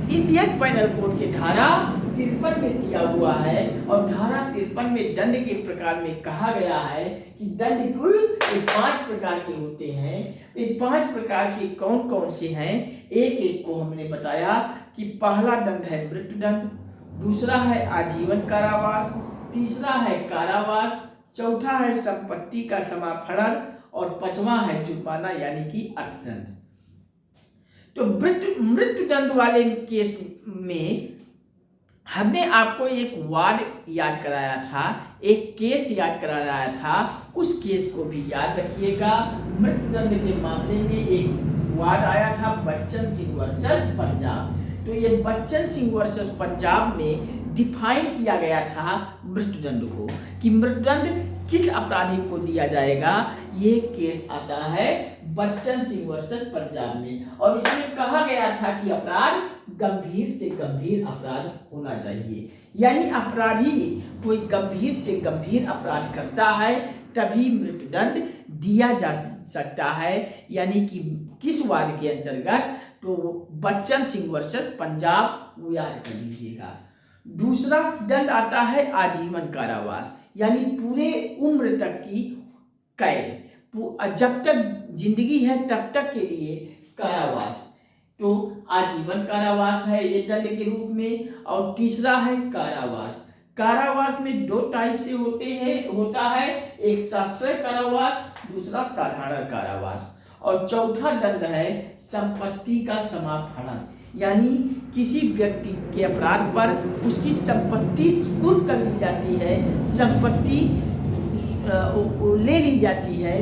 इंडियन पैनल कोड के धारा 53 में दिया हुआ है। और धारा 53 में दंड के प्रकार में कहा गया है कि दंड कुल 5 प्रकार के होते हैं। ये 5 प्रकार के कौन कौन से हैं, एक एक को हमने बताया कि पहला दंड है मृत्यु दंड, दूसरा है आजीवन कारावास, तीसरा है कारावास, चौथा है संपत्ति का समाहरण और पांचवा है जुर्माना यानी कि अर्थदंड। तो मृत्यु दंड वाले केस में हमने आपको एक वार्ड याद कराया था, एक केस याद कराया था, उस केस को भी याद रखिएगा। मृत्यु दंड के मामले में एक वार्ड आया था बच्चन सिंह वर्सेस पंजाब। तो ये बच्चन सिंह वर्सेस पंजाब में डिफाइन किया गया था मृत्युदंड को कि मृत्युदंड किस अपराधी को दिया जाएगा। ये केस आता है बच्चन सिंह वर्सेस पंजाब में, और इसमें कहा गया था कि अपराध गंभीर से गंभीर अपराध होना चाहिए, यानी अपराधी कोई गंभीर से गंभीर अपराध करता है तभी मृत्युदंड दिया जा सकता है, यानी कि किस वाद के अंतर्गत, तो बच्चन सिंह वर्सेस पंजाब वो याद कर लीजिएगा। दूसरा दंड आता है आजीवन कारावास, यानी पूरे उम्र तक की कैद, जब तक जिंदगी है तब तक के लिए कारावास, तो आजीवन कारावास है ये दंड के रूप में। और तीसरा है कारावास। कारावास में 2 टाइप से होता है, एक सश्रय कारावास, दूसरा साधारण कारावास। और चौथा दंड है संपत्ति का समाहरण, यानी किसी व्यक्ति के अपराध पर उसकी संपत्ति कुर्क कर ली जाती है, संपत्ति ले ली जाती है,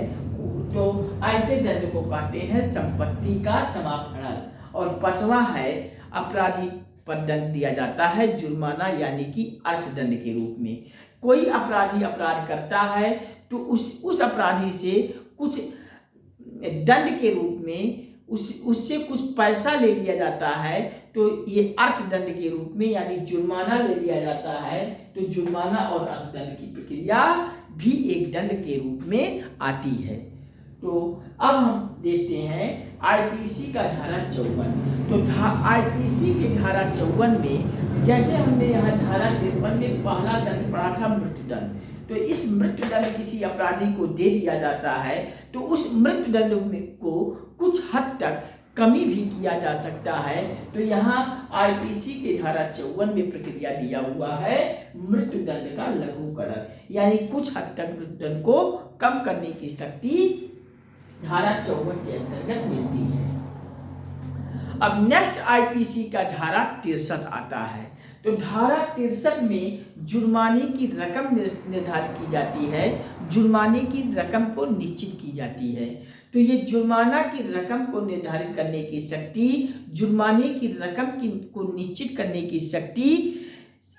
तो ऐसे दंड को कहते हैं संपत्ति का समाहरण। और पांचवा है अपराधी पर दंड दिया जाता है जुर्माना यानी कि अर्थदंड के रूप में। कोई अपराधी अपराध करता है तो उस अपराधी से कुछ दंड के रूप में उससे कुछ पैसा ले लिया जाता है, तो ये अर्थदंड के रूप में यानी जुर्माना ले लिया जाता है। तो जुर्माना और अर्थदंड की प्रक्रिया भी एक दंड के रूप में आती है। तो अब हम देखते हैं आईपीसी का धारा 54। तो आईपीसी के धारा 54 में जैसे हमने यहाँ धारा 53 में पहला दंड पढ़ा था मृत्युदंड, तो इस मृत्युदंड किसी अपराधी को दे दिया जाता है तो उस मृत्युदंड को कुछ हद तक कमी भी किया जा सकता है। तो यहाँ आईपीसी के धारा 54 में प्रक्रिया दिया हुआ है मृत्युदंड का लघुकरण, यानी कुछ हद तक मृत्युदंड को कम करने की शक्ति धारा 54 के अंतर्गत मिलती है। अब नेक्स्ट आईपीसी का धारा 63 आता है। तो धारा 63 में जुर्माने की रकम निर्धारित की जाती है, जुर्माने की रकम को निश्चित की जाती है। तो ये जुर्माना की रकम को निर्धारित करने की शक्ति, जुर्माने की रकम को निश्चित करने की शक्ति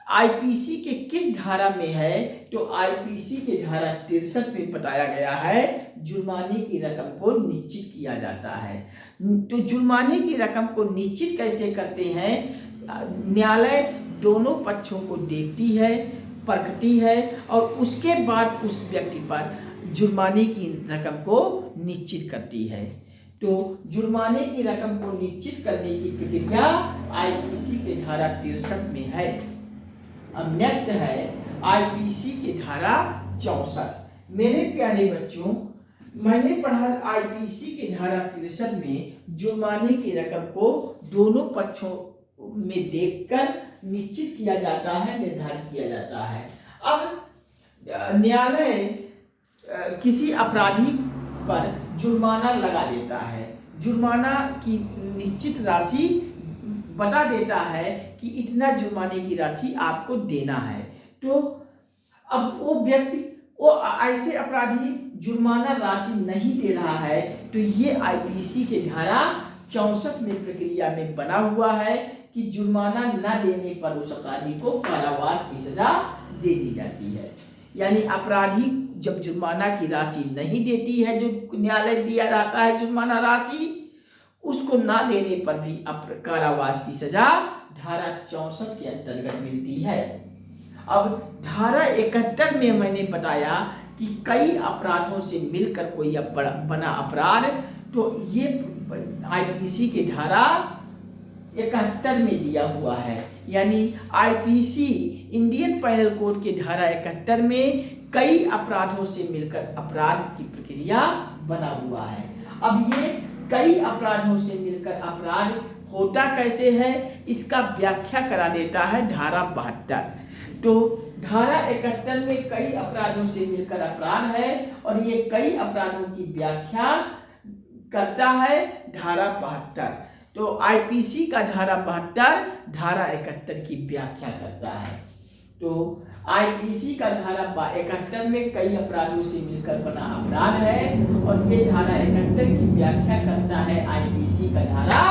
आईपीसी के किस धारा में है, तो आईपीसी के धारा 63 में बताया गया है जुर्माने की रकम को निश्चित किया जाता है। तो जुर्माने की रकम को निश्चित कैसे करते हैं, न्यायालय दोनों पक्षों को देखती है, परखती है और उसके बाद उस व्यक्ति पर जुर्माने की रकम को निश्चित करती है। तो जुर्माने की रकम को निश्चित करने की प्रक्रिया आईपीसी के धारा 63 में है। अब नेक्स्ट है आईपीसी की धारा 64। मेरे प्यारे बच्चों, मैंने पढ़ा आईपीसी की धारा 63 में जुर्माने की रकम को दोनों पक्षों में देखकर निश्चित किया जाता है, निर्धारित किया जाता है। अब न्यायालय किसी अपराधी पर जुर्माना लगा देता है, जुर्माना की निश्चित राशि बता देता है कि इतना जुर्माने की राशि आपको देना है। तो अब वो व्यक्ति, वो ऐसे अपराधी जुर्माना राशि नहीं दे रहा है, तो ये आईपीसी के धारा 64 में प्रक्रिया में बना हुआ है कि जुर्माना न देने पर उस अपराधी को कारावास की सजा दे दी जाती है। यानी अपराधी जब जुर्माना की राशि नहीं देती है, जो न्यायालय दिया जाता है जुर्माना राशि, उसको ना देने पर भी कारावास की सजा धारा 64 के अंतर्गत मिलती है। अब धारा 71 में मैंने बताया कि कई अपराधों से मिलकर कोई बना अपराध, तो ये आईपीसी के धारा 71 में दिया हुआ है। यानी आईपीसी इंडियन पैनल कोड के धारा 71 में कई अपराधों से मिलकर अपराध की प्रक्रिया बना हुआ है। अब ये कई अपराधों से मिलकर अपराध होता कैसे है, इसका व्याख्या करा देता है धारा 72। तो धारा 71 में कई अपराधों से मिलकर अपराध है और ये कई अपराधों की व्याख्या करता है धारा 72। तो आईपीसी का धारा 72 धारा 71 की व्याख्या करता है। तो आईपीसी का धारा 71 में कई अपराधों से मिलकर बना अपराध है और ये धारा 71 की व्याख्या करता है आईपीसी का धारा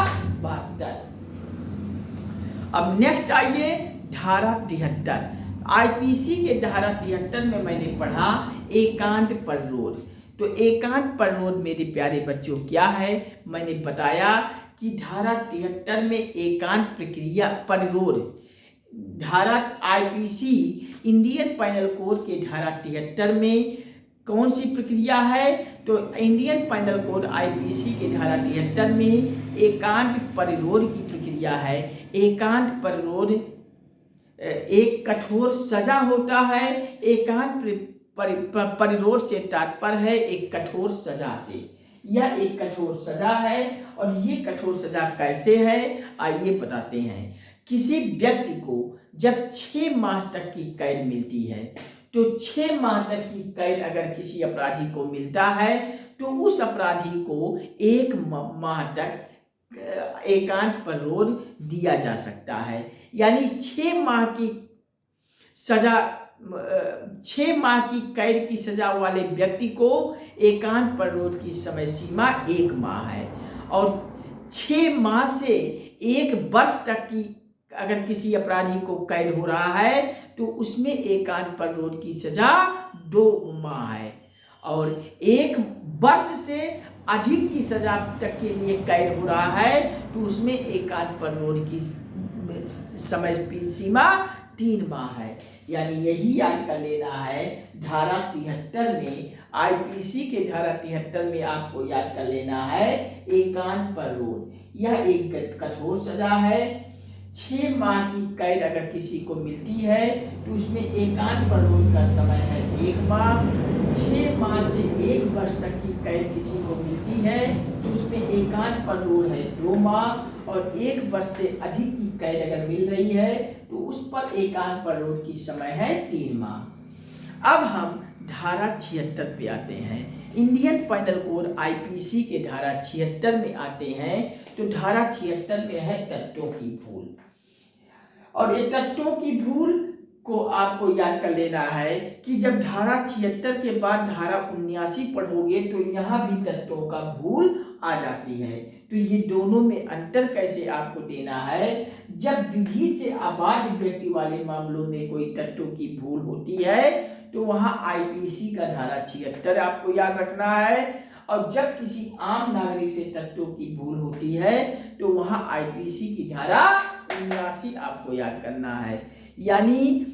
72। अब नेक्स्ट आइए धारा 73। आईपीसी के धारा 73 में मैंने पढ़ा एकांत पररोध। तो एकांत पररोध मेरे प्यारे बच्चों क्या है, मैंने बताया कि धारा 73 में एकांत प्रक्रिया पररोध, धारा आईपीसी इंडियन पैनल कोड के धारा 73 में कौन सी प्रक्रिया है, तो इंडियन पैनल कोड आईपीसी के धारा 73 में एकांत परिरोध की प्रक्रिया है। एकांत परिरोध एक कठोर सजा होता है। एकांत परिरोध से तात्पर्य है एक कठोर सजा से। यह एक कठोर सजा है और ये कठोर सजा कैसे है आइए बताते हैं। किसी व्यक्ति को जब 6 माह तक की कैद मिलती है, तो 6 माह तक की कैद अगर किसी अपराधी को मिलता है तो उस अपराधी को 1 माह तक एकांत परिरोध दिया जा सकता है। यानी 6 माह की सजा, 6 माह की कैद की सजा वाले व्यक्ति को एकांत परिरोध की समय सीमा 1 माह है और 6 माह से 1 वर्ष तक की अगर किसी अपराधी को कैद हो रहा है तो उसमें एकांत परिरोध की सजा 2 माह है और 1 वर्ष से अधिक की सजा तक के लिए कैद हो रहा है तो उसमें एकांत परिरोध की समय सीमा 3 माह है। यानी यही याद कर लेना है धारा 73 में, आईपीसी के धारा 73 में आपको याद कर लेना है एकांत परिरोध यह एक कठोर सजा है। 6 माह की कैद अगर किसी को मिलती है तो उसमें एकांत परिरोध का समय है 1 माह। 6 माह से 1 वर्ष तक की कैद किसी को मिलती है तो उसमें एकांत परिरोध है 2 माह और 1 वर्ष से अधिक की कैद अगर मिल रही है तो उस पर एकांत परिरोध की समय है 3 माह। अब हम धारा 76 पे आते हैं। इंडियन पैनल कोड आईपीसी के धारा 76 में आते हैं। तो धारा 76 में है तत्वों की भूल और ये तत्वों की भूल को आपको याद कर लेना है कि जब धारा 76 के बाद धारा 79 पढ़ोगे तो यहाँ भी तत्वों का भूल आ जाती है। तो ये दोनों में अंतर कैसे आपको देना है, जब विधि से अबाध व्यक्ति वाले मामलों में कोई तत्वों की भूल होती है तो वहाँ आईपीसी का धारा 76 आपको याद रखना है और जब किसी आम नागरिक से तत्वों की भूल होती है तो वहाँ आईपीसी की धारा 79 आपको याद करना है। यानी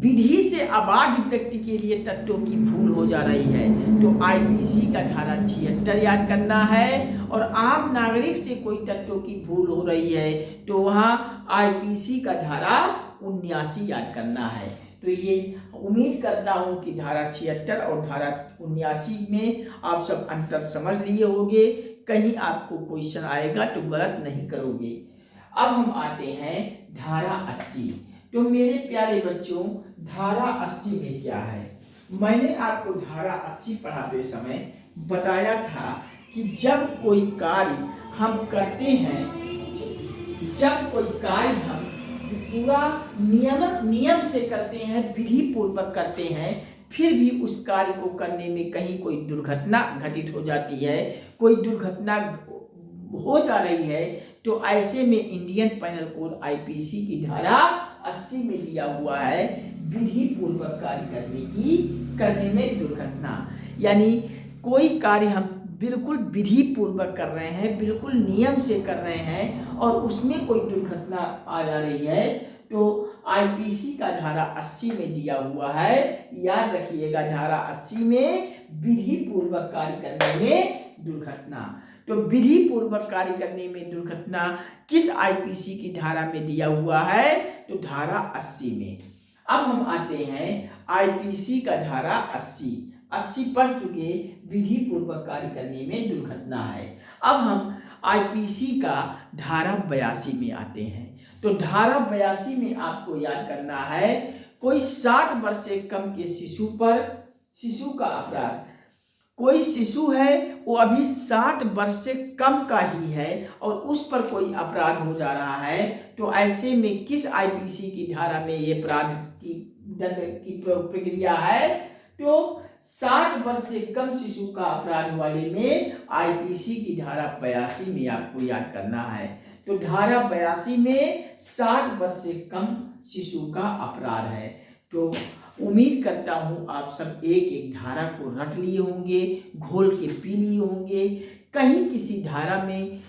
विधि से अबाध व्यक्ति के लिए तत्वों की भूल हो जा रही है तो आईपीसी का धारा 76 याद करना है और आम नागरिक से कोई तत्वों की भूल हो रही है तो वहाँ आईपीसी का धारा 79 याद करना है। तो ये उम्मीद करता हूँ कि धारा 76 और धारा 79 में आप सब अंतर समझ लिए होंगे। कहीं आपको क्वेश्चन आएगा तो गलत नहीं करोगे। अब हम आते हैं धारा 80। तो मेरे प्यारे बच्चों धारा 80 में क्या है, मैंने आपको धारा 80 पढ़ाते समय बताया था कि जब कोई कार्य हम करते हैं, जब कोई कार्य हम पूरा नियम से करते हैं, विधि पूर्वक करते हैं, फिर भी उस कार्य को करने में कहीं कोई दुर्घटना घटित हो जाती है, कोई दुर्घटना हो जा रही है, तो ऐसे में इंडियन पैनल कोड आईपीसी की धारा 80 में दिया हुआ है विधि पूर्वक कार्य करने में दुर्घटना। यानी कोई कार्य हम बिल्कुल विधि पूर्वक कर रहे हैं, बिल्कुल नियम से कर रहे हैं और उसमें कोई दुर्घटना आ जा रही है, तो आईपीसी का धारा 80 में दिया हुआ है। याद रखिएगा, धारा 80 में विधि पूर्वक कार्य करने में दुर्घटना। तो विधि पूर्वक कार्य करने में दुर्घटना किस आईपीसी की धारा में दिया हुआ है? तो धारा 80 में। अब हम आते हैं आईपीसी का धारा 80 पढ़ चुके, विधि पूर्वक कार्य करने में दुर्घटना है। अब हम आईपीसी का धारा 82 में आते हैं। तो धारा 82 में आपको याद करना है, कोई 60 वर्ष से कम के शिशु का अपराध। कोई शिशु है वो अभी 60 वर्ष से कम का ही है और उस पर कोई अपराध हो जा रहा है, तो ऐसे में किस आईपीसी की धारा में ये अपराध की दंड की प्रक्रिया है? तो 60 वर्ष से कम शिशु का अपराध वाले में आईपीसी की धारा 82 में आपको याद करना है। तो धारा 82 में 60 वर्ष से कम शिशु का अपराध है। तो उम्मीद करता हूँ आप सब एक एक धारा को रट लिए होंगे, घोल के पी लिए होंगे। कहीं किसी धारा में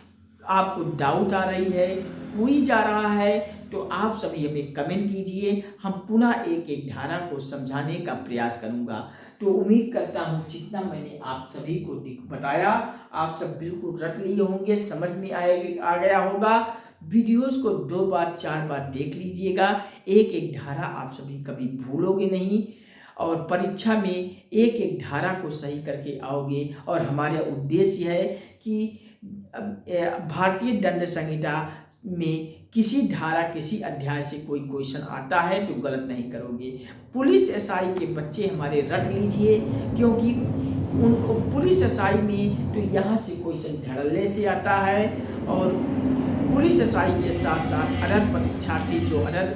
आपको डाउट आ रही है, कोई जा रहा है, तो आप सभी हमें कमेंट कीजिए, हम पुनः एक एक धारा को समझाने का प्रयास करूँगा। तो उम्मीद करता हूँ जितना मैंने आप सभी को बताया आप सब बिल्कुल रट लिए होंगे, समझ में आ गया होगा। वीडियोस को 2 बार 4 बार देख लीजिएगा, एक एक धारा आप सभी कभी भूलोगे नहीं और परीक्षा में एक एक धारा को सही करके आओगे। और हमारा उद्देश्य है कि भारतीय दंड संहिता में किसी धारा किसी अध्याय से कोई क्वेश्चन आता है तो गलत नहीं करोगे। पुलिस एसआई के बच्चे हमारे रट लीजिए, क्योंकि पुलिस एसआई में तो यहाँ से क्वेश्चन धड़ल्ले से आता है और पुलिस एसआई के साथ साथ अदर परीक्षार्थी जो अदर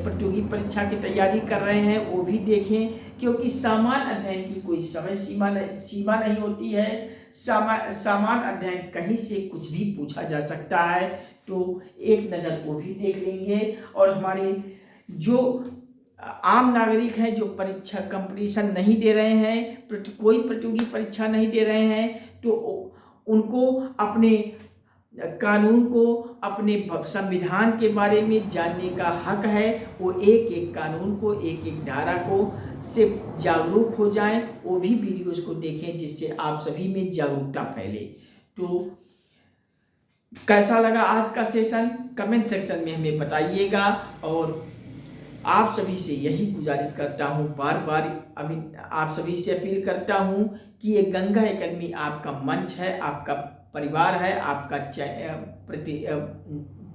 प्रतियोगी परीक्षा की तैयारी कर रहे हैं वो भी देखें, क्योंकि सामान्य अध्ययन की कोई समय सीमा नहीं होती है। सामान्य अध्ययन कहीं से कुछ भी पूछा जा सकता है, तो एक नज़र वो भी देख लेंगे। और हमारे जो आम नागरिक हैं जो परीक्षा कंपटीशन नहीं दे रहे हैं, कोई प्रतियोगी परीक्षा नहीं दे रहे हैं, तो उनको अपने कानून को, अपने संविधान के बारे में जानने का हक है। वो एक एक कानून को, एक एक धारा को से जागरूक हो जाएं, वो भी वीडियोस को देखें जिससे आप सभी में जागरूकता फैले। तो कैसा लगा आज का सेशन कमेंट सेक्शन में हमें बताइएगा। और आप सभी से यही गुजारिश करता हूँ, बार बार अभी आप सभी से अपील करता हूँ कि ये गंगा एकेडमी आपका मंच है, आपका परिवार है, आपका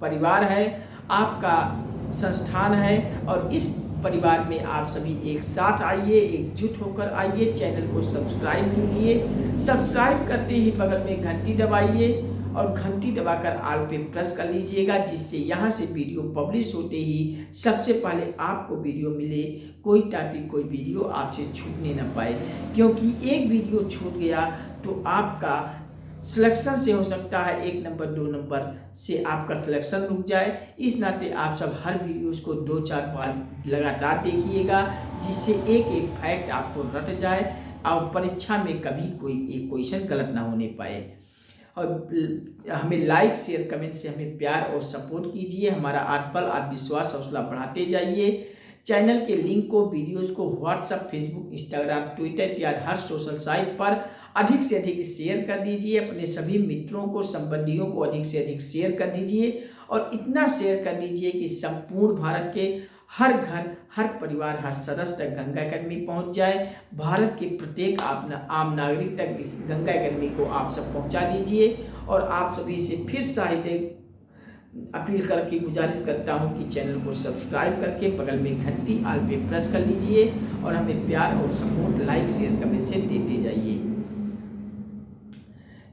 परिवार है, आपका संस्थान है। और इस परिवार में आप सभी एक साथ आइए, एकजुट होकर आइए। चैनल को सब्सक्राइब कीजिए, सब्सक्राइब करते ही बगल में घंटी दबाइए और घंटी दबाकर ऑल पे प्रेस कर लीजिएगा, जिससे यहाँ से वीडियो पब्लिश होते ही सबसे पहले आपको वीडियो मिले, कोई टॉपिक कोई वीडियो आपसे छूटने ना पाए। क्योंकि एक वीडियो छूट गया तो आपका सिलेक्शन से हो सकता है 1 नंबर 2 नंबर से आपका सिलेक्शन रुक जाए। इस नाते आप सब हर वीडियोस को 2-4 बार लगातार देखिएगा, जिससे एक एक फैक्ट आपको रट जाए और परीक्षा में कभी कोई एक क्वेश्चन गलत ना होने पाए। और हमें लाइक शेयर कमेंट से हमें प्यार और सपोर्ट कीजिए, हमारा आत्मबल आत्मविश्वास हौसला बढ़ाते जाइए। चैनल के लिंक को, वीडियोस को व्हाट्सएप, फेसबुक, इंस्टाग्राम, ट्विटर इत्यादि हर सोशल साइट पर अधिक से अधिक शेयर कर दीजिए। अपने सभी मित्रों को, संबंधियों को अधिक से अधिक शेयर कर दीजिए और इतना शेयर कर दीजिए कि संपूर्ण भारत के हर घर, हर परिवार, हर सदस्य तक गंगा एकेडमी पहुंच जाए। भारत के प्रत्येक आम नागरिक तक इस गंगा एकेडमी को आप सब पहुंचा दीजिए। और आप सभी से फिर साहित्य अपील करके गुजारिश करता हूं कि चैनल को सब्सक्राइब करके बगल में घंटी ऑल पे प्रेस कर लीजिए और हमें प्यार और सपोर्ट लाइक शेयर कमेंट से देते जाइए।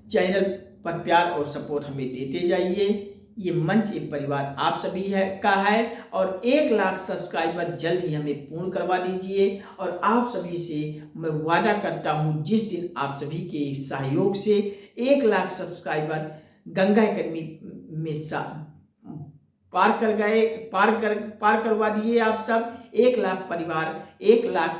चैनल पर प्यार और सपोर्ट हमें देते जाइए। ये मंच, एक परिवार आप सभी का है और 1 लाख सब्सक्राइबर जल्द ही हमें पूर्ण करवा दीजिए। और आप सभी से मैं वादा करता हूँ, जिस दिन आप सभी के सहयोग से 1 लाख सब्सक्राइबर गंगा एकेडमी में पार करवा दिए। आप सब 1 लाख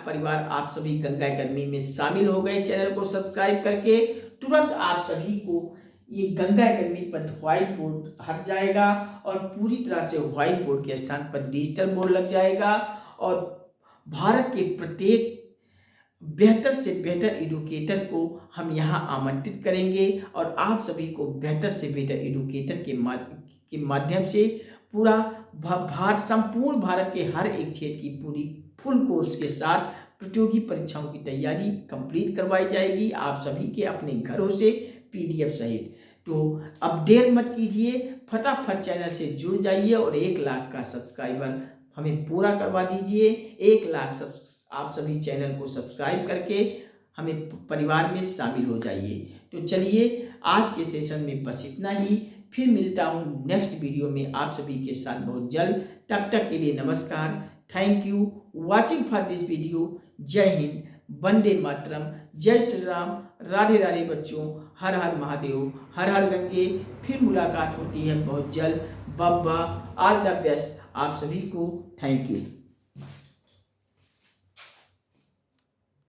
परिवार आप सभी गंगा एकेडमी में शामिल हो गए। चैनल को सब्सक्राइब करके तुरंत आप सभी को ये गंगा एकेडमी पर व्हाइट बोर्ड हट जाएगा और पूरी तरह से व्हाइट बोर्ड के स्थान पर डिजिटल बोर्ड लग जाएगा और भारत के प्रत्येक बेहतर से बेहतर एडुकेटर को हम यहाँ आमंत्रित करेंगे और आप सभी को बेहतर से बेहतर एडुकेटर के माध्यम से पूरा संपूर्ण भारत के हर एक क्षेत्र की पूरी फुल कोर्स के साथ प्रतियोगी परीक्षाओं की तैयारी कंप्लीट करवाई जाएगी आप सभी के अपने घरों से PDF सहित। तो अब देर मत कीजिए, फटाफट चैनल से जुड़ जाइए और 1 लाख का सब्सक्राइबर हमें पूरा करवा दीजिए। 1 लाख आप सभी चैनल को सब्सक्राइब करके हमें परिवार में शामिल हो जाइए। तो चलिए आज के सेशन में बस इतना ही, फिर मिलता हूँ नेक्स्ट वीडियो में आप सभी के साथ बहुत जल्द। तब तक के लिए नमस्कार, thank you watching for this video. जय हिंद, वंदे मातरम, जय श्री राम, राधे राधे बच्चों, हर हर महादेव, हर हर गंगे। फिर मुलाकात होती है बहुत जल्द। बाबा ऑल द बेस्ट आप सभी को, थैंक यू।